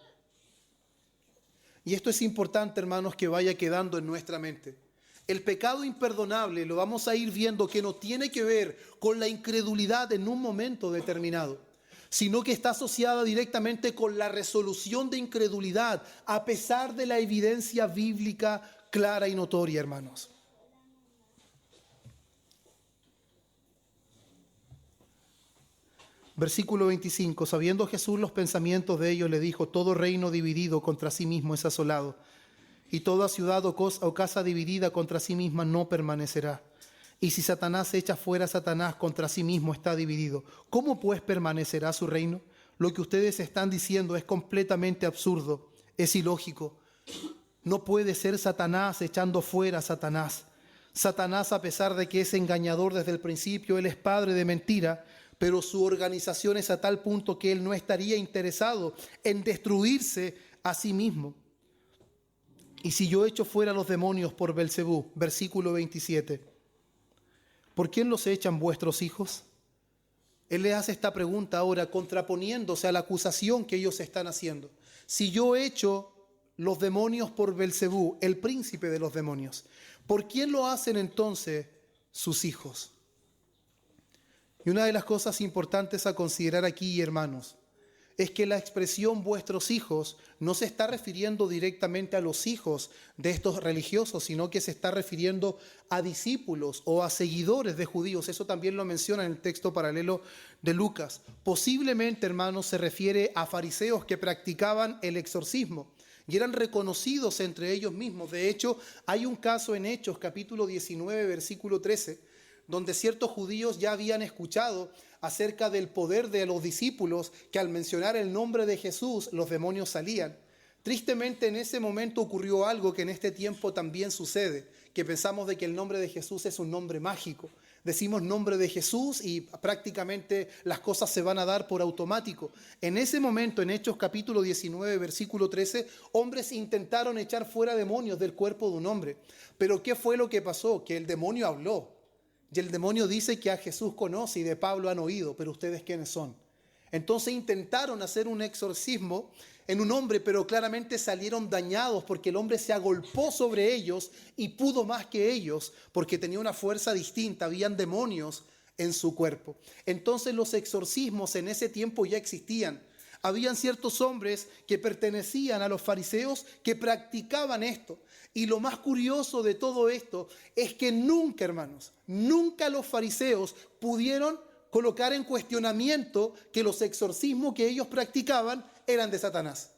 Y esto es importante, hermanos, que vaya quedando en nuestra mente. El pecado imperdonable lo vamos a ir viendo que no tiene que ver con la incredulidad en un momento determinado, sino que está asociada directamente con la resolución de incredulidad a pesar de la evidencia bíblica clara y notoria, hermanos. Versículo 25. Sabiendo Jesús los pensamientos de ellos, le dijo: todo reino dividido contra sí mismo es asolado, y toda ciudad o casa dividida contra sí misma no permanecerá. Y si Satanás echa fuera a Satanás, contra sí mismo está dividido. ¿Cómo pues permanecerá su reino? Lo que ustedes están diciendo es completamente absurdo, es ilógico. No puede ser Satanás echando fuera a Satanás. Satanás, a pesar de que es engañador desde el principio, él es padre de mentira, pero su organización es a tal punto que él no estaría interesado en destruirse a sí mismo. Y si yo echo fuera a los demonios por Belcebú, versículo 27, ¿por quién los echan vuestros hijos? Él le hace esta pregunta ahora contraponiéndose a la acusación que ellos están haciendo. Si yo echo los demonios por Belcebú, el príncipe de los demonios, ¿por quién lo hacen entonces sus hijos? Y una de las cosas importantes a considerar aquí, hermanos, es que la expresión vuestros hijos no se está refiriendo directamente a los hijos de estos religiosos, sino que se está refiriendo a discípulos o a seguidores de judíos. Eso también lo menciona en el texto paralelo de Lucas. Posiblemente, hermanos, se refiere a fariseos que practicaban el exorcismo y eran reconocidos entre ellos mismos. De hecho, hay un caso en Hechos, capítulo 19, versículo 13, donde ciertos judíos ya habían escuchado acerca del poder de los discípulos, que al mencionar el nombre de Jesús, los demonios salían. Tristemente, en ese momento ocurrió algo que en este tiempo también sucede, que pensamos de que el nombre de Jesús es un nombre mágico. Decimos nombre de Jesús y prácticamente las cosas se van a dar por automático. En ese momento, en Hechos capítulo 19, versículo 13, hombres intentaron echar fuera demonios del cuerpo de un hombre. Pero ¿qué fue lo que pasó? Que el demonio habló. Y el demonio dice que a Jesús conoce y de Pablo han oído, pero ¿ustedes quiénes son? Entonces intentaron hacer un exorcismo en un hombre, pero claramente salieron dañados porque el hombre se agolpó sobre ellos y pudo más que ellos porque tenía una fuerza distinta, habían demonios en su cuerpo. Entonces los exorcismos en ese tiempo ya existían. Habían ciertos hombres que pertenecían a los fariseos que practicaban esto. Y lo más curioso de todo esto es que nunca, hermanos, nunca los fariseos pudieron colocar en cuestionamiento que los exorcismos que ellos practicaban eran de Satanás.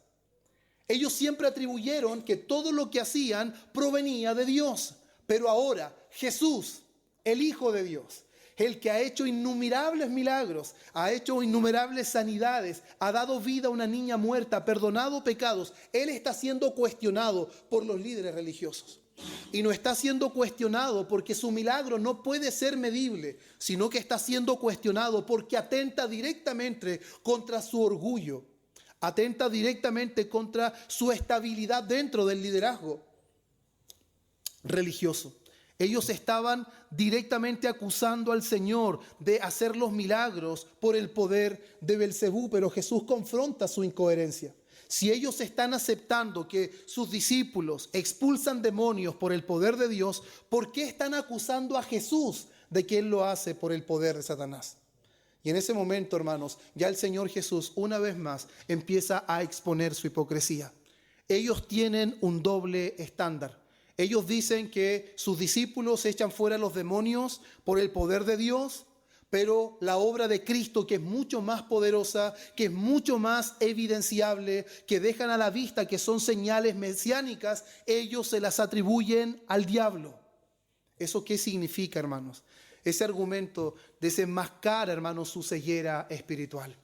Ellos siempre atribuyeron que todo lo que hacían provenía de Dios. Pero ahora Jesús, el Hijo de Dios, el que ha hecho innumerables milagros, ha hecho innumerables sanidades, ha dado vida a una niña muerta, ha perdonado pecados, Él está siendo cuestionado por los líderes religiosos. Y no está siendo cuestionado porque su milagro no puede ser medible, sino que está siendo cuestionado porque atenta directamente contra su orgullo, atenta directamente contra su estabilidad dentro del liderazgo religioso. Ellos estaban directamente acusando al Señor de hacer los milagros por el poder de Belcebú, pero Jesús confronta su incoherencia. Si ellos están aceptando que sus discípulos expulsan demonios por el poder de Dios, ¿por qué están acusando a Jesús de que Él lo hace por el poder de Satanás? Y en ese momento, hermanos, ya el Señor Jesús una vez más empieza a exponer su hipocresía. Ellos tienen un doble estándar. Ellos dicen que sus discípulos echan fuera los demonios por el poder de Dios, pero la obra de Cristo, que es mucho más poderosa, que es mucho más evidenciable, que dejan a la vista que son señales mesiánicas, ellos se las atribuyen al diablo. ¿Eso qué significa, hermanos? Ese argumento desenmascara, hermanos, su ceguera espiritual.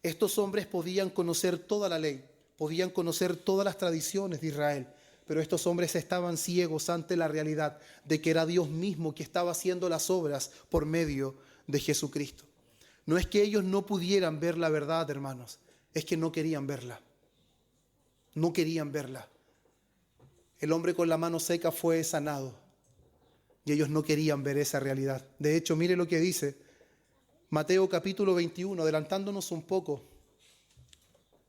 Estos hombres podían conocer toda la ley, podían conocer todas las tradiciones de Israel, pero estos hombres estaban ciegos ante la realidad de que era Dios mismo que estaba haciendo las obras por medio de Jesucristo. No es que ellos no pudieran ver la verdad, hermanos, es que no querían verla. No querían verla. El hombre con la mano seca fue sanado y ellos no querían ver esa realidad. De hecho, mire lo que dice Mateo capítulo 21, adelantándonos un poco.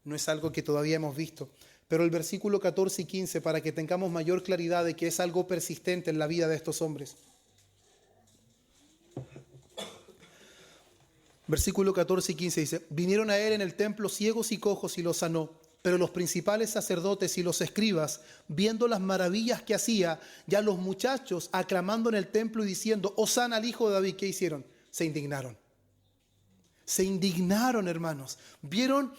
No es algo que todavía hemos visto. Pero el versículo 14 y 15, para que tengamos mayor claridad de que es algo persistente en la vida de estos hombres. Versículo 14 y 15 dice: vinieron a él en el templo ciegos y cojos y los sanó. Pero los principales sacerdotes y los escribas, viendo las maravillas que hacía, ya los muchachos aclamando en el templo y diciendo: Hosana al Hijo de David, ¿qué hicieron? Se indignaron. Se indignaron, hermanos. Vieron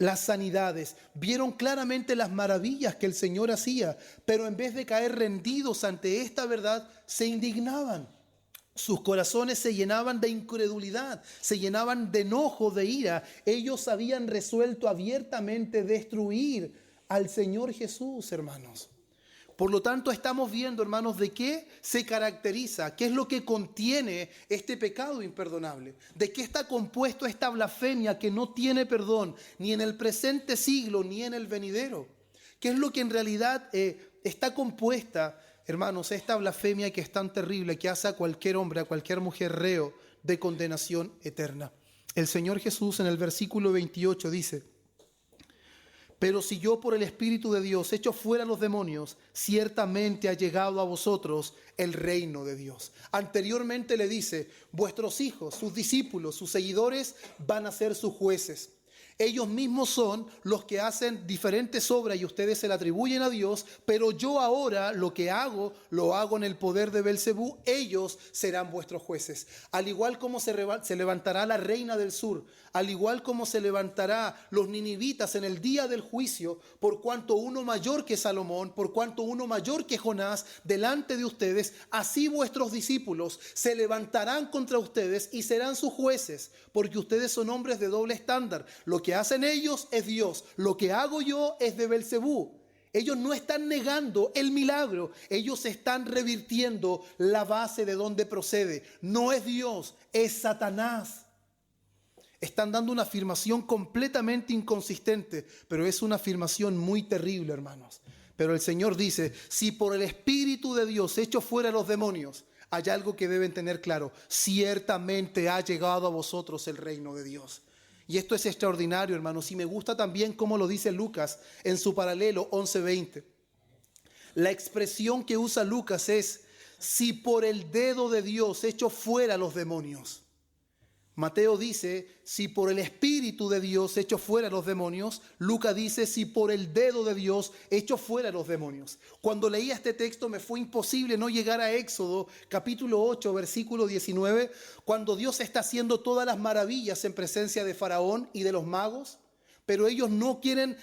las sanidades, vieron claramente las maravillas que el Señor hacía, pero en vez de caer rendidos ante esta verdad, se indignaban. Sus corazones se llenaban de incredulidad, se llenaban de enojo, de ira. Ellos habían resuelto abiertamente destruir al Señor Jesús, hermanos. Por lo tanto, estamos viendo, hermanos, de qué se caracteriza, qué es lo que contiene este pecado imperdonable, de qué está compuesto esta blasfemia que no tiene perdón ni en el presente siglo ni en el venidero. ¿Qué es lo que en realidad está compuesta, hermanos, esta blasfemia que es tan terrible, que hace a cualquier hombre, a cualquier mujer reo de condenación eterna? El Señor Jesús en el versículo 28 dice: pero si yo por el Espíritu de Dios echo fuera los demonios, ciertamente ha llegado a vosotros el reino de Dios. Anteriormente le dice: vuestros hijos, sus discípulos, sus seguidores van a ser sus jueces. Ellos mismos son los que hacen diferentes obras y ustedes se la atribuyen a Dios, pero yo ahora lo que hago, lo hago en el poder de Belcebú. Ellos serán vuestros jueces. Al igual como se levantará la reina del sur, al igual como se levantará los ninivitas en el día del juicio, por cuanto uno mayor que Salomón, por cuanto uno mayor que Jonás delante de ustedes, así vuestros discípulos se levantarán contra ustedes y serán sus jueces, porque ustedes son hombres de doble estándar. Lo que hacen ellos es Dios, lo que hago yo es de Belcebú. Ellos no están negando el milagro, ellos están revirtiendo la base de donde procede. No es Dios, es Satanás. Están dando una afirmación completamente inconsistente, pero es una afirmación muy terrible, hermanos. Pero el Señor dice: si por el Espíritu de Dios echo fuera los demonios, hay algo que deben tener claro: ciertamente ha llegado a vosotros el reino de Dios. Y esto es extraordinario, hermanos, y me gusta también cómo lo dice Lucas en su paralelo 11:20. La expresión que usa Lucas es: si por el dedo de Dios echo fuera los demonios. Mateo dice: si por el Espíritu de Dios echo fuera los demonios. Lucas dice: si por el dedo de Dios echo fuera los demonios. Cuando leía este texto me fue imposible no llegar a Éxodo capítulo 8 versículo 19, cuando Dios está haciendo todas las maravillas en presencia de Faraón y de los magos, pero ellos no quieren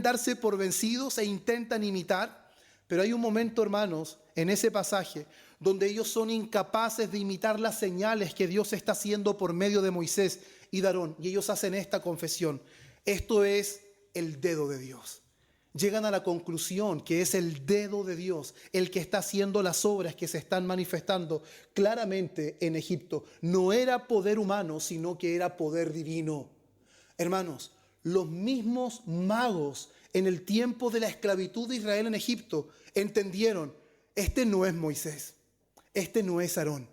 darse por vencidos e intentan imitar. Pero hay un momento, hermanos, en ese pasaje donde ellos son incapaces de imitar las señales que Dios está haciendo por medio de Moisés y de Aarón. Y ellos hacen esta confesión: esto es el dedo de Dios. Llegan a la conclusión que es el dedo de Dios el que está haciendo las obras que se están manifestando claramente en Egipto. No era poder humano, sino que era poder divino. Hermanos, los mismos magos en el tiempo de la esclavitud de Israel en Egipto entendieron: este no es Moisés, este no es Aarón,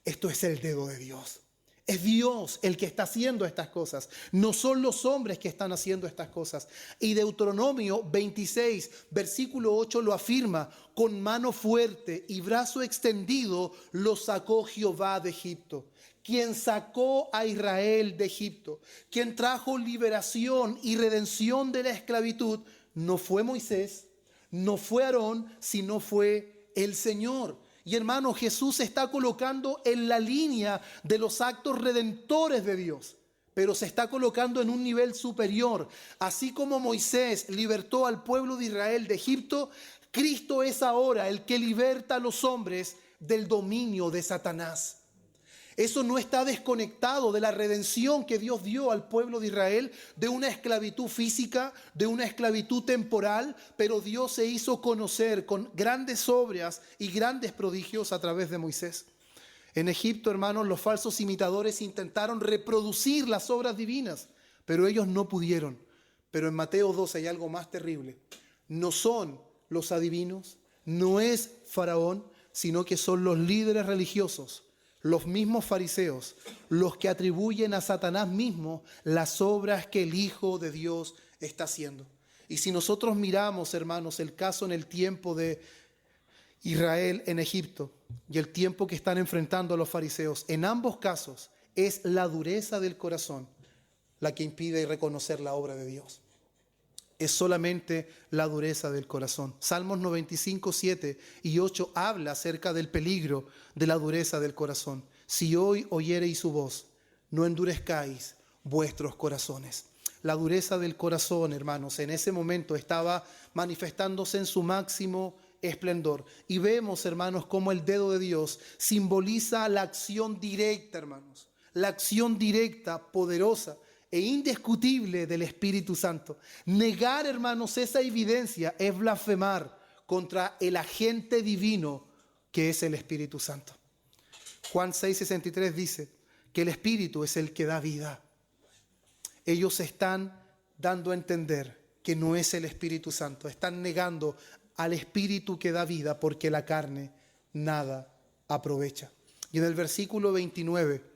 esto es el dedo de Dios. Es Dios el que está haciendo estas cosas, no son los hombres que están haciendo estas cosas. Y Deuteronomio 26, versículo 8 lo afirma: con mano fuerte y brazo extendido los sacó Jehová de Egipto. Quien sacó a Israel de Egipto, quien trajo liberación y redención de la esclavitud, no fue Moisés, no fue Aarón, sino fue el Señor. Y hermano, Jesús se está colocando en la línea de los actos redentores de Dios, pero se está colocando en un nivel superior. Así como Moisés libertó al pueblo de Israel de Egipto, Cristo es ahora el que liberta a los hombres del dominio de Satanás. Eso no está desconectado de la redención que Dios dio al pueblo de Israel de una esclavitud física, de una esclavitud temporal, pero Dios se hizo conocer con grandes obras y grandes prodigios a través de Moisés. En Egipto, hermanos, los falsos imitadores intentaron reproducir las obras divinas, pero ellos no pudieron. Pero en Mateo 12 hay algo más terrible. No son los adivinos, no es Faraón, sino que son los líderes religiosos, los mismos fariseos, los que atribuyen a Satanás mismo las obras que el Hijo de Dios está haciendo. Y si nosotros miramos, hermanos, el caso en el tiempo de Israel en Egipto y el tiempo que están enfrentando a los fariseos, en ambos casos es la dureza del corazón la que impide reconocer la obra de Dios. Es solamente la dureza del corazón. Salmos 95, 7 y 8 habla acerca del peligro de la dureza del corazón. Si hoy oyereis su voz, no endurezcáis vuestros corazones. La dureza del corazón, hermanos, en ese momento estaba manifestándose en su máximo esplendor. Y vemos, hermanos, cómo el dedo de Dios simboliza la acción directa, hermanos. La acción directa, poderosa e indiscutible del Espíritu Santo. Negar, hermanos, esa evidencia es blasfemar contra el agente divino que es el Espíritu Santo. Juan 6:63 dice que el Espíritu es el que da vida. Ellos están dando a entender que no es el Espíritu Santo. Están negando al Espíritu que da vida, porque la carne nada aprovecha. Y en el versículo 29,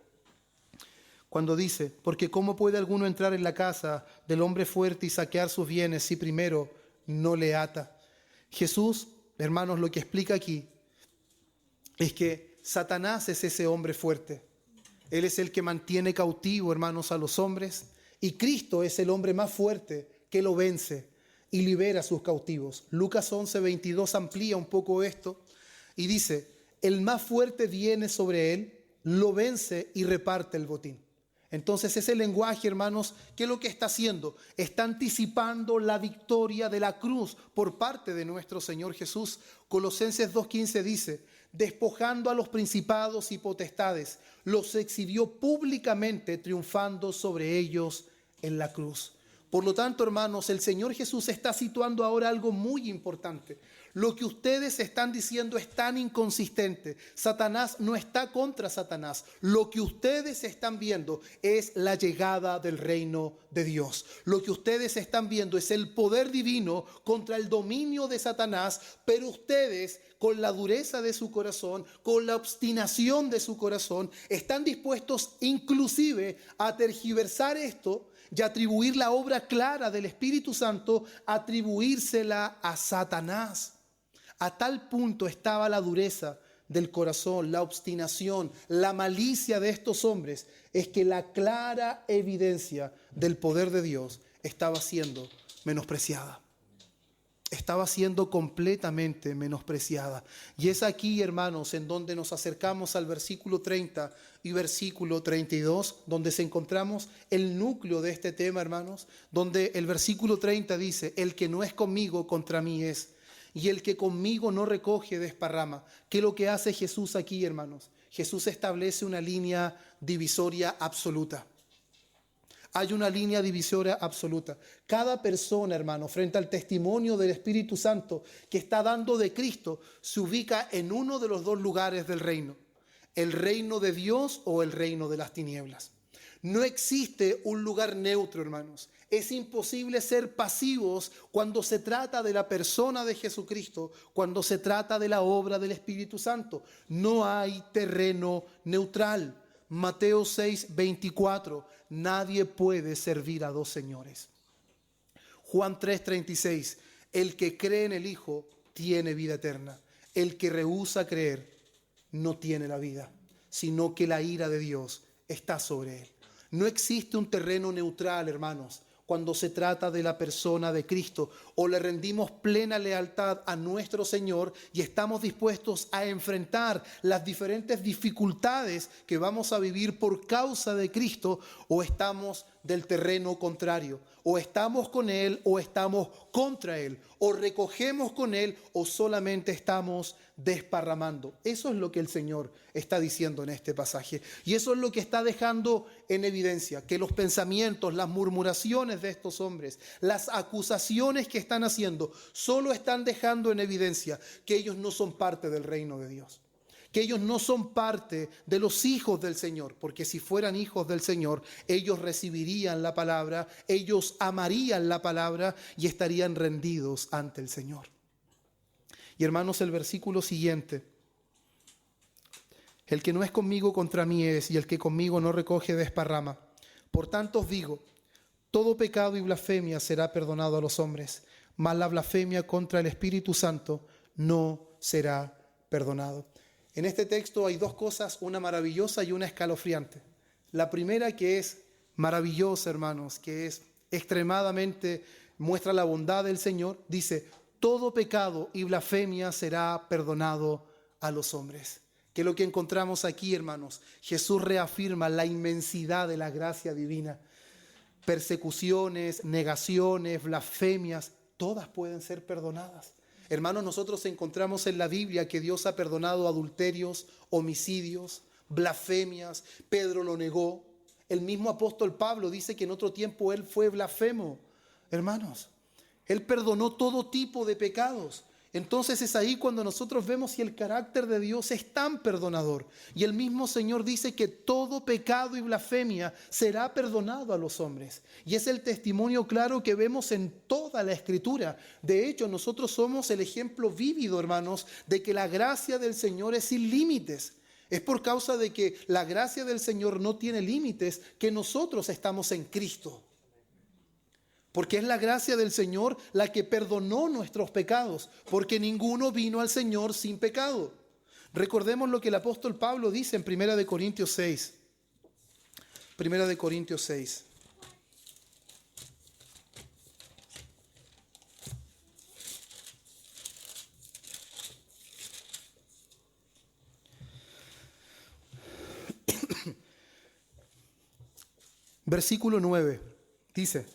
cuando dice: porque ¿cómo puede alguno entrar en la casa del hombre fuerte y saquear sus bienes si primero no le ata? Jesús, hermanos, lo que explica aquí es que Satanás es ese hombre fuerte. Él es el que mantiene cautivo, hermanos, a los hombres, y Cristo es el hombre más fuerte que lo vence y libera a sus cautivos. Lucas 11:22 amplía un poco esto y dice: el más fuerte viene sobre él, lo vence y reparte el botín. Entonces ese lenguaje, hermanos, ¿qué es lo que está haciendo? Está anticipando la victoria de la cruz por parte de nuestro Señor Jesús. Colosenses 2:15 dice: despojando a los principados y potestades, los exhibió públicamente, triunfando sobre ellos en la cruz. Por lo tanto, hermanos, el Señor Jesús está situando ahora algo muy importante. Lo que ustedes están diciendo es tan inconsistente. Satanás no está contra Satanás. Lo que ustedes están viendo es la llegada del reino de Dios. Lo que ustedes están viendo es el poder divino contra el dominio de Satanás, pero ustedes, con la dureza de su corazón, con la obstinación de su corazón, están dispuestos inclusive a tergiversar esto y atribuir la obra clara del Espíritu Santo, atribuírsela a Satanás. A tal punto estaba la dureza del corazón, la obstinación, la malicia de estos hombres, es que la clara evidencia del poder de Dios estaba siendo menospreciada. Estaba siendo completamente menospreciada. Y es aquí, hermanos, en donde nos acercamos al versículo 30 y versículo 32, donde se encontramos el núcleo de este tema, hermanos, donde el versículo 30 dice: el que no es conmigo, contra mí es, y el que conmigo no recoge, desparrama. ¿Qué es lo que hace Jesús aquí, hermanos? Jesús establece una línea divisoria absoluta. Hay una línea divisoria absoluta. Cada persona, hermano, frente al testimonio del Espíritu Santo que está dando de Cristo, se ubica en uno de los dos lugares del reino: el reino de Dios o el reino de las tinieblas. No existe un lugar neutro, hermanos. Es imposible ser pasivos cuando se trata de la persona de Jesucristo, cuando se trata de la obra del Espíritu Santo. No hay terreno neutral. Mateo 6:24, nadie puede servir a dos señores. Juan 3:36, el que cree en el Hijo tiene vida eterna. El que rehúsa creer no tiene la vida, sino que la ira de Dios está sobre él. No existe un terreno neutral, hermanos, cuando se trata de la persona de Cristo. O le rendimos plena lealtad a nuestro Señor y estamos dispuestos a enfrentar las diferentes dificultades que vamos a vivir por causa de Cristo, o estamos del terreno contrario. O estamos con Él o estamos contra Él. O recogemos con Él o solamente estamos desparramando. Eso es lo que el Señor está diciendo en este pasaje. Y eso es lo que está dejando en evidencia, que los pensamientos, las murmuraciones de estos hombres, las acusaciones que están haciendo, solo están dejando en evidencia que ellos no son parte del reino de Dios. Que ellos no son parte de los hijos del Señor, porque si fueran hijos del Señor, ellos recibirían la palabra, ellos amarían la palabra y estarían rendidos ante el Señor. Y hermanos, el versículo siguiente: el que no es conmigo, contra mí es, y el que conmigo no recoge, desparrama. Por tanto os digo, todo pecado y blasfemia será perdonado a los hombres, mas la blasfemia contra el Espíritu Santo no será perdonado. En este texto hay dos cosas, una maravillosa y una escalofriante. La primera, que es maravillosa, hermanos, que es extremadamente, muestra la bondad del Señor, dice: todo pecado y blasfemia será perdonado a los hombres. Que es lo que encontramos aquí, hermanos. Jesús reafirma la inmensidad de la gracia divina. Persecuciones, negaciones, blasfemias, todas pueden ser perdonadas. Hermanos, nosotros encontramos en la Biblia que Dios ha perdonado adulterios, homicidios, blasfemias. Pedro lo negó. El mismo apóstol Pablo dice que en otro tiempo él fue blasfemo. Hermanos, él perdonó todo tipo de pecados. Entonces es ahí cuando nosotros vemos si el carácter de Dios es tan perdonador. Y el mismo Señor dice que todo pecado y blasfemia será perdonado a los hombres. Y es el testimonio claro que vemos en toda la Escritura. De hecho, nosotros somos el ejemplo vívido, hermanos, de que la gracia del Señor es sin límites. Es por causa de que la gracia del Señor no tiene límites que nosotros estamos en Cristo. Porque es la gracia del Señor la que perdonó nuestros pecados, porque ninguno vino al Señor sin pecado. Recordemos lo que el apóstol Pablo dice en 1 Corintios 6. 1 Corintios 6. Versículo 9. Dice: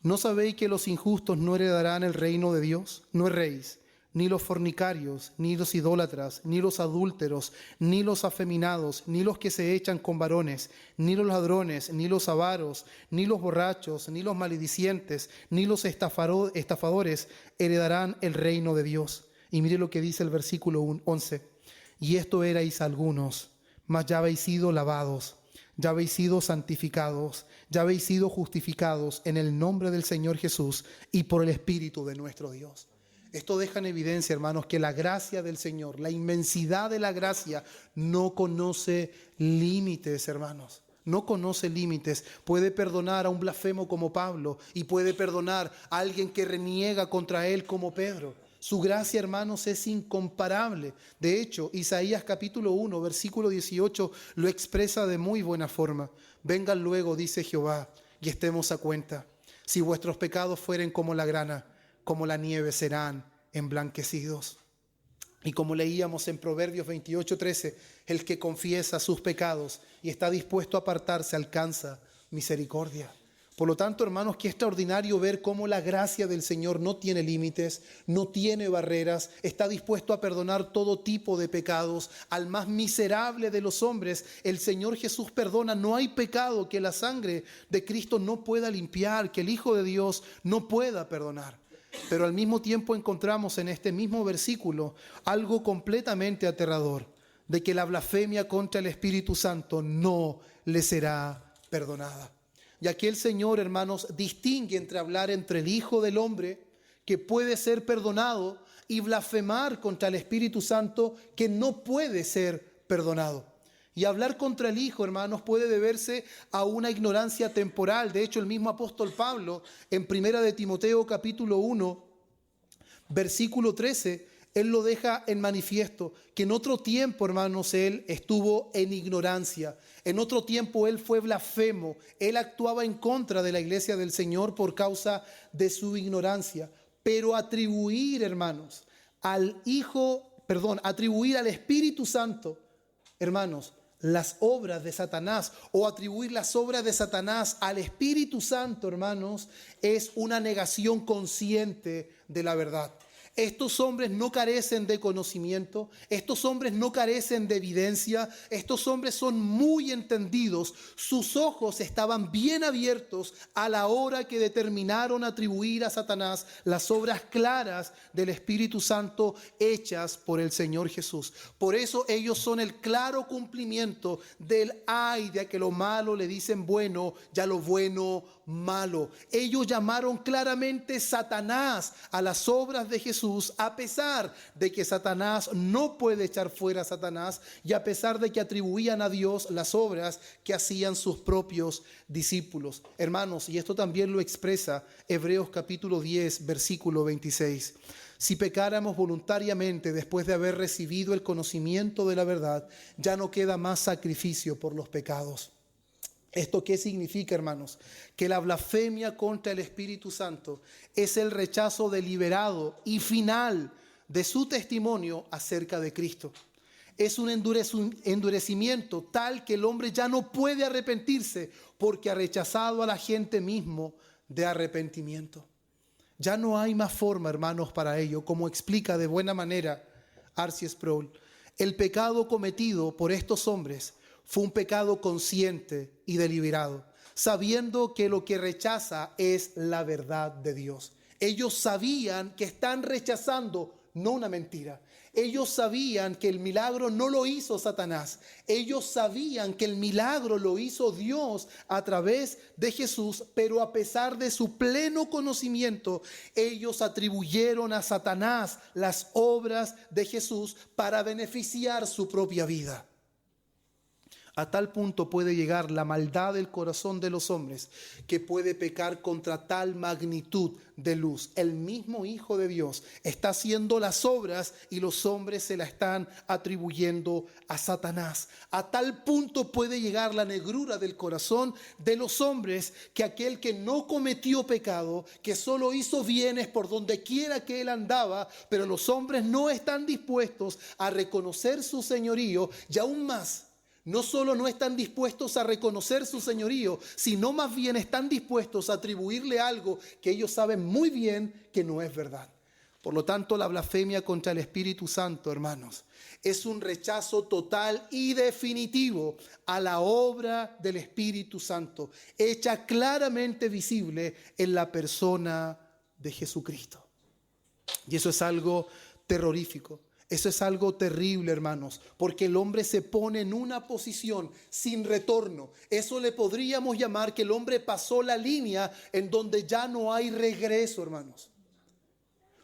¿no sabéis que los injustos no heredarán el reino de Dios? No erréis, ni los fornicarios, ni los idólatras, ni los adúlteros, ni los afeminados, ni los que se echan con varones, ni los ladrones, ni los avaros, ni los borrachos, ni los maledicientes, ni los estafadores heredarán el reino de Dios. Y mire lo que dice el versículo 11. Y esto erais algunos, mas ya habéis sido lavados, ya habéis sido santificados, ya habéis sido justificados en el nombre del Señor Jesús y por el Espíritu de nuestro Dios. Esto deja en evidencia, hermanos, que la gracia del Señor, la inmensidad de la gracia, no conoce límites, hermanos. No conoce límites. Puede perdonar a un blasfemo como Pablo y puede perdonar a alguien que reniega contra él como Pedro. Su gracia, hermanos, es incomparable. De hecho, Isaías capítulo 1, versículo 18, lo expresa de muy buena forma. Vengan luego, dice Jehová, y estemos a cuenta. Si vuestros pecados fueren como la grana, como la nieve serán emblanquecidos. Y como leíamos en Proverbios 28:13, el que confiesa sus pecados y está dispuesto a apartarse alcanza misericordia. Por lo tanto, hermanos, qué extraordinario ver cómo la gracia del Señor no tiene límites, no tiene barreras, está dispuesto a perdonar todo tipo de pecados. Al más miserable de los hombres, el Señor Jesús perdona. No hay pecado que la sangre de Cristo no pueda limpiar, que el Hijo de Dios no pueda perdonar. Pero al mismo tiempo encontramos en este mismo versículo algo completamente aterrador, de que la blasfemia contra el Espíritu Santo no le será perdonada. Y aquí el Señor, hermanos, distingue entre hablar entre el Hijo del Hombre, que puede ser perdonado, y blasfemar contra el Espíritu Santo, que no puede ser perdonado. Y hablar contra el Hijo, hermanos, puede deberse a una ignorancia temporal. De hecho, el mismo apóstol Pablo, en 1 de Timoteo capítulo 1, versículo 13, él lo deja en manifiesto, que en otro tiempo, hermanos, él estuvo en ignorancia. En otro tiempo él fue blasfemo. Él actuaba en contra de la iglesia del Señor por causa de su ignorancia. Pero atribuir, hermanos, atribuir al Espíritu Santo, hermanos, las obras de Satanás, o atribuir las obras de Satanás al Espíritu Santo, hermanos, es una negación consciente de la verdad. Estos hombres no carecen de conocimiento, estos hombres no carecen de evidencia, estos hombres son muy entendidos, sus ojos estaban bien abiertos a la hora que determinaron atribuir a Satanás las obras claras del Espíritu Santo hechas por el Señor Jesús. Por eso ellos son el claro cumplimiento del ay de que lo malo le dicen bueno, ya lo bueno malo. Ellos llamaron claramente Satanás a las obras de Jesús, a pesar de que Satanás no puede echar fuera a Satanás y a pesar de que atribuían a Dios las obras que hacían sus propios discípulos. Hermanos, y esto también lo expresa Hebreos capítulo 10, versículo 26. Si pecáramos voluntariamente después de haber recibido el conocimiento de la verdad, ya no queda más sacrificio por los pecados. ¿Esto qué significa, hermanos? Que la blasfemia contra el Espíritu Santo es el rechazo deliberado y final de su testimonio acerca de Cristo. Es un endurecimiento tal que el hombre ya no puede arrepentirse porque ha rechazado a la gente mismo de arrepentimiento. Ya no hay más forma, hermanos, para ello, como explica de buena manera R.C. Sproul. El pecado cometido por estos hombres fue un pecado consciente y deliberado, sabiendo que lo que rechaza es la verdad de Dios. Ellos sabían que están rechazando no una mentira. Ellos sabían que el milagro no lo hizo Satanás. Ellos sabían que el milagro lo hizo Dios a través de Jesús, pero a pesar de su pleno conocimiento, ellos atribuyeron a Satanás las obras de Jesús para beneficiar su propia vida. A tal punto puede llegar la maldad del corazón de los hombres que puede pecar contra tal magnitud de luz. El mismo Hijo de Dios está haciendo las obras y los hombres se la están atribuyendo a Satanás. A tal punto puede llegar la negrura del corazón de los hombres que aquel que no cometió pecado, que solo hizo bienes por donde quiera que él andaba, pero los hombres no están dispuestos a reconocer su señorío y aún más. No solo no están dispuestos a reconocer su señorío, sino más bien están dispuestos a atribuirle algo que ellos saben muy bien que no es verdad. Por lo tanto, la blasfemia contra el Espíritu Santo, hermanos, es un rechazo total y definitivo a la obra del Espíritu Santo, hecha claramente visible en la persona de Jesucristo. Y eso es algo terrorífico. Eso es algo terrible, hermanos, porque el hombre se pone en una posición sin retorno. Eso le podríamos llamar que el hombre pasó la línea en donde ya no hay regreso, hermanos.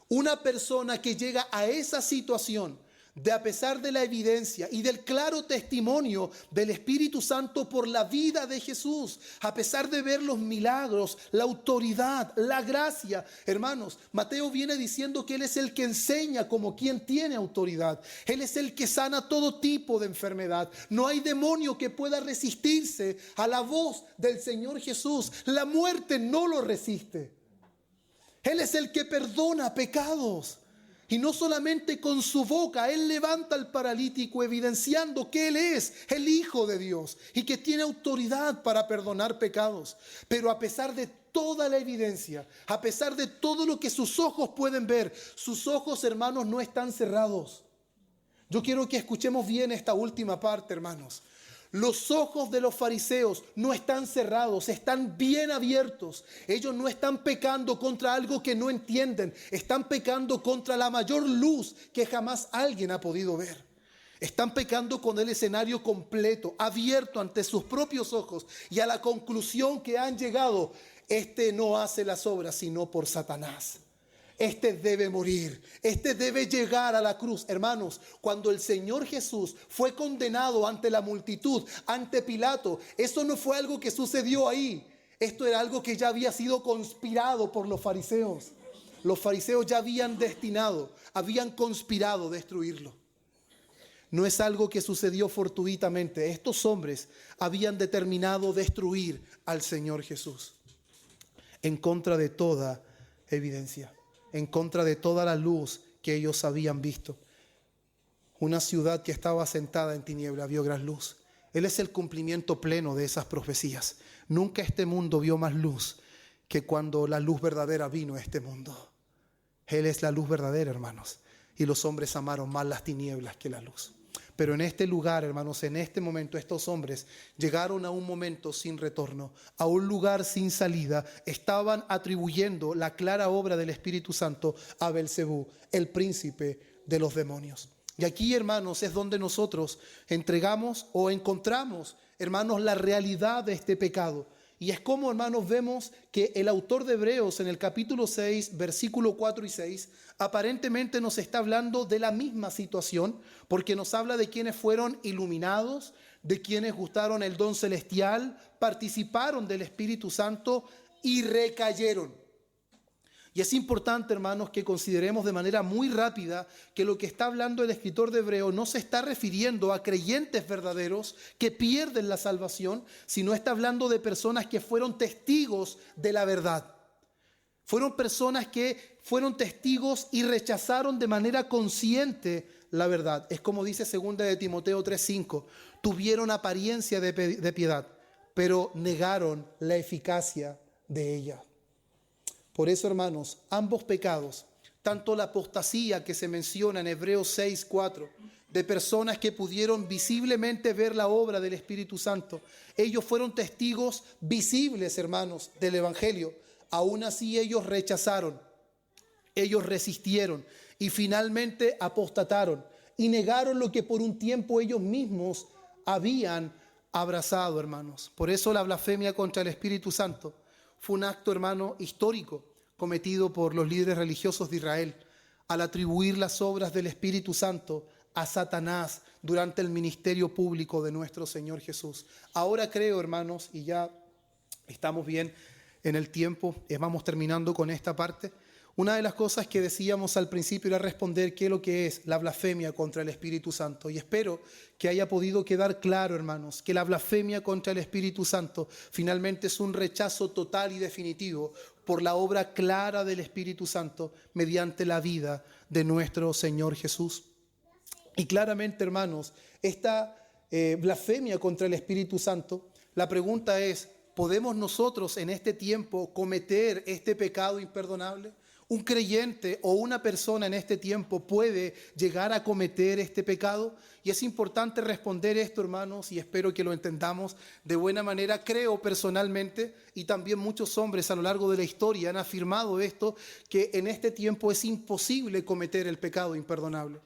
Una persona que llega a esa situación, de a pesar de la evidencia y del claro testimonio del Espíritu Santo por la vida de Jesús, a pesar de ver los milagros, la autoridad, la gracia, hermanos, Mateo viene diciendo que Él es el que enseña como quien tiene autoridad. Él es el que sana todo tipo de enfermedad. No hay demonio que pueda resistirse a la voz del Señor Jesús. La muerte no lo resiste. Él es el que perdona pecados. Y no solamente con su boca, Él levanta al paralítico evidenciando que Él es el Hijo de Dios y que tiene autoridad para perdonar pecados. Pero a pesar de toda la evidencia, a pesar de todo lo que sus ojos pueden ver, sus ojos, hermanos, no están cerrados. Yo quiero que escuchemos bien esta última parte, hermanos. Los ojos de los fariseos no están cerrados, están bien abiertos. Ellos no están pecando contra algo que no entienden. Están pecando contra la mayor luz que jamás alguien ha podido ver. Están pecando con el escenario completo, abierto ante sus propios ojos. Y a la conclusión que han llegado, este no hace las obras sino por Satanás. Este debe morir, este debe llegar a la cruz. Hermanos, cuando el Señor Jesús fue condenado ante la multitud, ante Pilato, eso no fue algo que sucedió ahí. Esto era algo que ya había sido conspirado por los fariseos. Los fariseos ya habían conspirado destruirlo. No es algo que sucedió fortuitamente. Estos hombres habían determinado destruir al Señor Jesús en contra de toda evidencia, en contra de toda la luz que ellos habían visto. Una ciudad que estaba sentada en tiniebla vio gran luz. Él es el cumplimiento pleno de esas profecías. Nunca este mundo vio más luz que cuando la luz verdadera vino a este mundo. Él es la luz verdadera, hermanos. Y los hombres amaron más las tinieblas que la luz. Pero en este lugar, hermanos, en este momento, estos hombres llegaron a un momento sin retorno, a un lugar sin salida. Estaban atribuyendo la clara obra del Espíritu Santo a Belcebú, el príncipe de los demonios. Y aquí, hermanos, es donde nosotros entregamos o encontramos, hermanos, la realidad de este pecado. Y es como, hermanos, vemos que el autor de Hebreos en el capítulo 6, versículo 4 y 6, aparentemente nos está hablando de la misma situación, porque nos habla de quienes fueron iluminados, de quienes gustaron el don celestial, participaron del Espíritu Santo y recayeron. Y es importante, hermanos, que consideremos de manera muy rápida que lo que está hablando el escritor de Hebreos no se está refiriendo a creyentes verdaderos que pierden la salvación, sino está hablando de personas que fueron testigos de la verdad. Fueron personas que fueron testigos y rechazaron de manera consciente la verdad. Es como dice 2 de Timoteo 3:5, tuvieron apariencia de piedad, pero negaron la eficacia de ella. Por eso, hermanos, ambos pecados, tanto la apostasía que se menciona en Hebreos 6:4, de personas que pudieron visiblemente ver la obra del Espíritu Santo, ellos fueron testigos visibles, hermanos, del Evangelio. Aún así ellos rechazaron, ellos resistieron y finalmente apostataron y negaron lo que por un tiempo ellos mismos habían abrazado, hermanos. Por eso la blasfemia contra el Espíritu Santo fue un acto, hermano, histórico cometido por los líderes religiosos de Israel al atribuir las obras del Espíritu Santo a Satanás durante el ministerio público de nuestro Señor Jesús. Ahora creo, hermanos, y ya estamos bien en el tiempo, vamos terminando con esta parte. Una de las cosas que decíamos al principio era responder qué es lo que es la blasfemia contra el Espíritu Santo. Y espero que haya podido quedar claro, hermanos, que la blasfemia contra el Espíritu Santo finalmente es un rechazo total y definitivo por la obra clara del Espíritu Santo mediante la vida de nuestro Señor Jesús. Y claramente, hermanos, esta blasfemia contra el Espíritu Santo, la pregunta es, ¿podemos nosotros en este tiempo cometer este pecado imperdonable? ¿Un creyente o una persona en este tiempo puede llegar a cometer este pecado? Y es importante responder esto, hermanos, y espero que lo entendamos de buena manera. Creo personalmente, y también muchos hombres a lo largo de la historia han afirmado esto, que en este tiempo es imposible cometer el pecado imperdonable.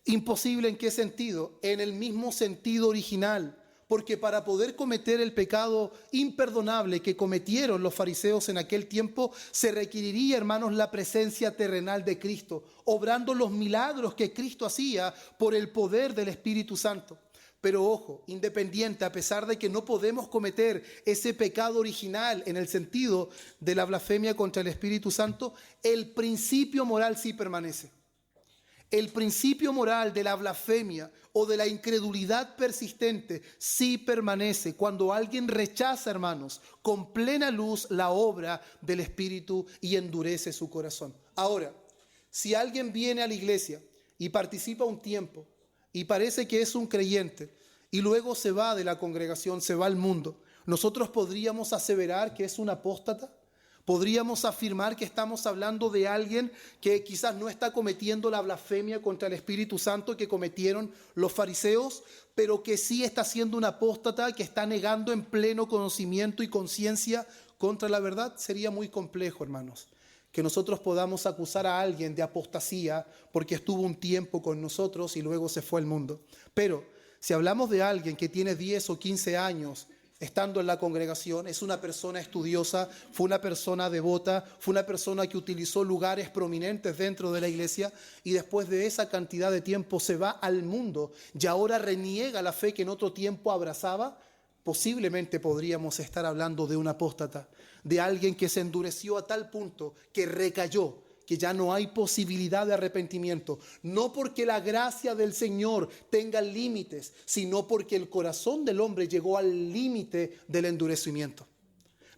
¿Imposible en qué sentido? En el mismo sentido original. Porque para poder cometer el pecado imperdonable que cometieron los fariseos en aquel tiempo, se requeriría, hermanos, la presencia terrenal de Cristo, obrando los milagros que Cristo hacía por el poder del Espíritu Santo. Pero ojo, independiente, a pesar de que no podemos cometer ese pecado original en el sentido de la blasfemia contra el Espíritu Santo, el principio moral sí permanece. El principio moral de la blasfemia o de la incredulidad persistente sí permanece cuando alguien rechaza, hermanos, con plena luz la obra del Espíritu y endurece su corazón. Ahora, si alguien viene a la iglesia y participa un tiempo y parece que es un creyente y luego se va de la congregación, se va al mundo, ¿nosotros podríamos aseverar que es un apóstata? ¿Podríamos afirmar que estamos hablando de alguien que quizás no está cometiendo la blasfemia contra el Espíritu Santo que cometieron los fariseos, pero que sí está siendo un apóstata, que está negando en pleno conocimiento y conciencia contra la verdad? Sería muy complejo, hermanos, que nosotros podamos acusar a alguien de apostasía porque estuvo un tiempo con nosotros y luego se fue al mundo. Pero si hablamos de alguien que tiene 10 o 15 años estando en la congregación, es una persona estudiosa, fue una persona devota, fue una persona que utilizó lugares prominentes dentro de la iglesia y después de esa cantidad de tiempo se va al mundo y ahora reniega la fe que en otro tiempo abrazaba, posiblemente podríamos estar hablando de un apóstata, de alguien que se endureció a tal punto que recayó, que ya no hay posibilidad de arrepentimiento, no porque la gracia del Señor tenga límites, sino porque el corazón del hombre llegó al límite del endurecimiento.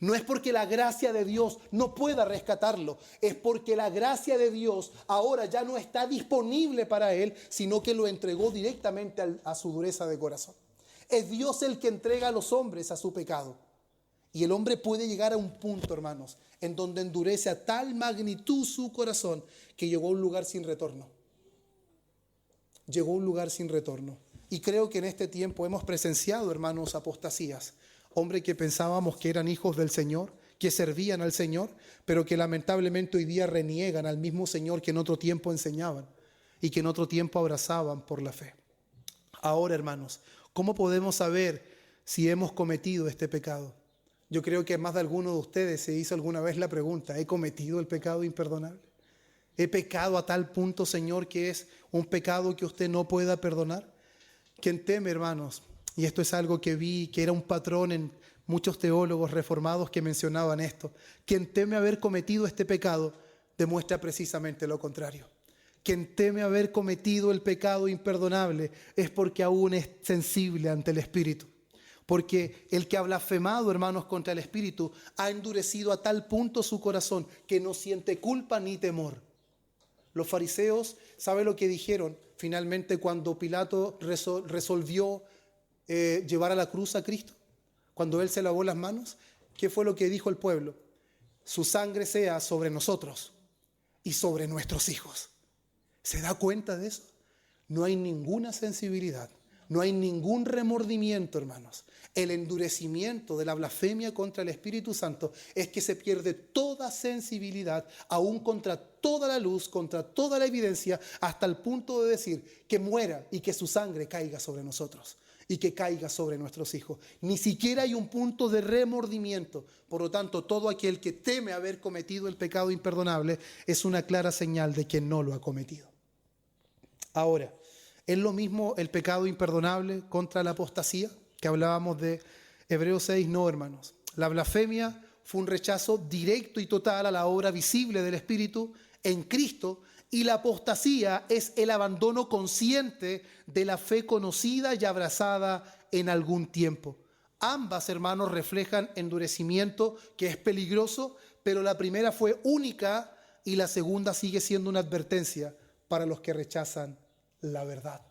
No es porque la gracia de Dios no pueda rescatarlo, es porque la gracia de Dios ahora ya no está disponible para él, sino que lo entregó directamente a su dureza de corazón. Es Dios el que entrega a los hombres a su pecado. Y el hombre puede llegar a un punto, hermanos, en donde endurece a tal magnitud su corazón que llegó a un lugar sin retorno. Llegó a un lugar sin retorno. Y creo que en este tiempo hemos presenciado, hermanos, apostasías. Hombres que pensábamos que eran hijos del Señor, que servían al Señor, pero que lamentablemente hoy día reniegan al mismo Señor que en otro tiempo enseñaban y que en otro tiempo abrazaban por la fe. Ahora, hermanos, ¿cómo podemos saber si hemos cometido este pecado? Yo creo que más de alguno de ustedes se hizo alguna vez la pregunta: ¿he cometido el pecado imperdonable? ¿He pecado a tal punto, Señor, que es un pecado que usted no pueda perdonar? Quien teme, hermanos, y esto es algo que vi, que era un patrón en muchos teólogos reformados que mencionaban esto, quien teme haber cometido este pecado demuestra precisamente lo contrario. Quien teme haber cometido el pecado imperdonable es porque aún es sensible ante el Espíritu. Porque el que ha blasfemado, hermanos, contra el Espíritu ha endurecido a tal punto su corazón que no siente culpa ni temor. Los fariseos, ¿sabe lo que dijeron finalmente cuando Pilato resolvió llevar a la cruz a Cristo? Cuando él se lavó las manos, ¿qué fue lo que dijo el pueblo? Su sangre sea sobre nosotros y sobre nuestros hijos. ¿Se da cuenta de eso? No hay ninguna sensibilidad. No hay ningún remordimiento, hermanos. El endurecimiento de la blasfemia contra el Espíritu Santo es que se pierde toda sensibilidad, aún contra toda la luz, contra toda la evidencia, hasta el punto de decir que muera y que su sangre caiga sobre nosotros y que caiga sobre nuestros hijos. Ni siquiera hay un punto de remordimiento. Por lo tanto, todo aquel que teme haber cometido el pecado imperdonable es una clara señal de que no lo ha cometido. Ahora, ¿es lo mismo el pecado imperdonable contra la apostasía que hablábamos de Hebreos 6? No, hermanos. La blasfemia fue un rechazo directo y total a la obra visible del Espíritu en Cristo, y la apostasía es el abandono consciente de la fe conocida y abrazada en algún tiempo. Ambas, hermanos, reflejan endurecimiento que es peligroso, pero la primera fue única y la segunda sigue siendo una advertencia para los que rechazan la verdad.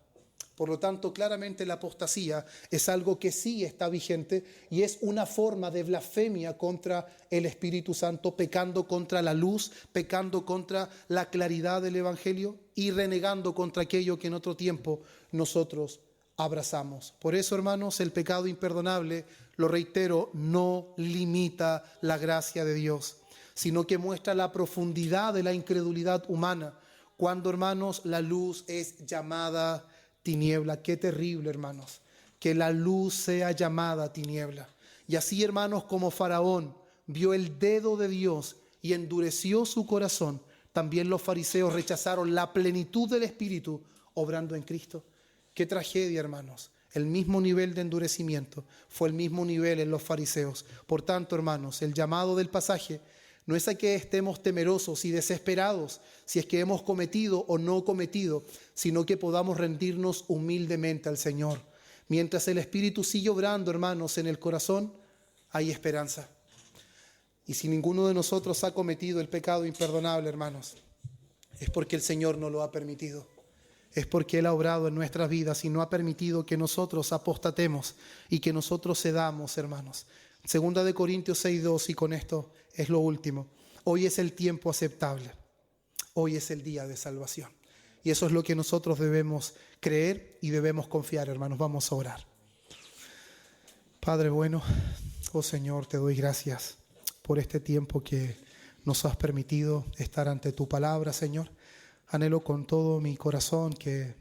Por lo tanto, claramente la apostasía es algo que sí está vigente y es una forma de blasfemia contra el Espíritu Santo, pecando contra la luz, pecando contra la claridad del Evangelio y renegando contra aquello que en otro tiempo nosotros abrazamos. Por eso, hermanos, el pecado imperdonable, lo reitero, no limita la gracia de Dios, sino que muestra la profundidad de la incredulidad humana. Cuando, hermanos, la luz es llamada tiniebla. Qué terrible, hermanos, que la luz sea llamada tiniebla. Y así, hermanos, como Faraón vio el dedo de Dios y endureció su corazón, también los fariseos rechazaron la plenitud del Espíritu obrando en Cristo. Qué tragedia, hermanos. El mismo nivel de endurecimiento fue el mismo nivel en los fariseos. Por tanto, hermanos, el llamado del pasaje no es a que estemos temerosos y desesperados si es que hemos cometido o no cometido, sino que podamos rendirnos humildemente al Señor. Mientras el Espíritu sigue obrando, hermanos, en el corazón, hay esperanza. Y si ninguno de nosotros ha cometido el pecado imperdonable, hermanos, es porque el Señor no lo ha permitido. Es porque Él ha obrado en nuestras vidas y no ha permitido que nosotros apostatemos y que nosotros cedamos, hermanos. Segunda de Corintios 6:2, y con esto es lo último. Hoy es el tiempo aceptable. Hoy es el día de salvación. Y eso es lo que nosotros debemos creer y debemos confiar, hermanos. Vamos a orar. Padre bueno, oh Señor, te doy gracias por este tiempo que nos has permitido estar ante tu palabra, Señor. Anhelo con todo mi corazón que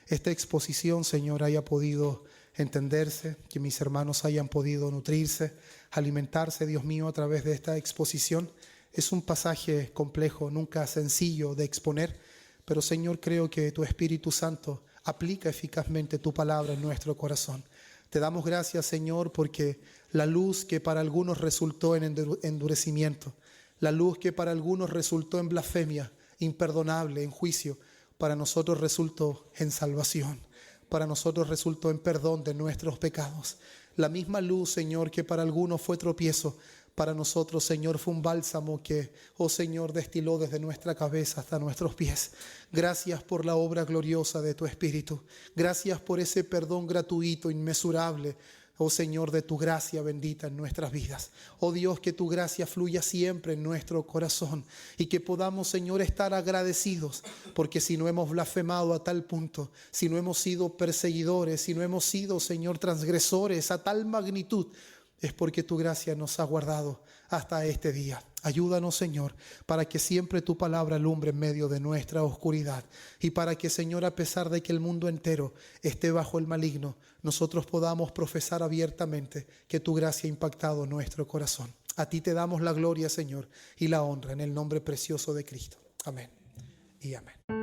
esta exposición, Señor, haya podido entenderse, que mis hermanos hayan podido nutrirse, alimentarse, Dios mío, a través de esta exposición. Es un pasaje complejo, nunca sencillo de exponer, pero Señor, creo que tu Espíritu Santo aplica eficazmente tu palabra en nuestro corazón. Te damos gracias, Señor, porque la luz que para algunos resultó en endurecimiento, la luz que para algunos resultó en blasfemia, imperdonable, en juicio, para nosotros resultó en salvación. Para nosotros resultó en perdón de nuestros pecados. La misma luz, Señor, que para algunos fue tropiezo, para nosotros, Señor, fue un bálsamo que, oh Señor, destiló desde nuestra cabeza hasta nuestros pies. Gracias por la obra gloriosa de tu Espíritu. Gracias por ese perdón gratuito, inmesurable, oh Señor, de tu gracia bendita en nuestras vidas. Oh Dios, que tu gracia fluya siempre en nuestro corazón y que podamos, Señor, estar agradecidos, porque si no hemos blasfemado a tal punto, si no hemos sido perseguidores, si no hemos sido, Señor, transgresores a tal magnitud, es porque tu gracia nos ha guardado hasta este día. Ayúdanos, Señor, para que siempre tu palabra alumbre en medio de nuestra oscuridad y para que, Señor, a pesar de que el mundo entero esté bajo el maligno, nosotros podamos profesar abiertamente que tu gracia ha impactado nuestro corazón. A ti te damos la gloria, Señor, y la honra en el nombre precioso de Cristo. Amén y amén.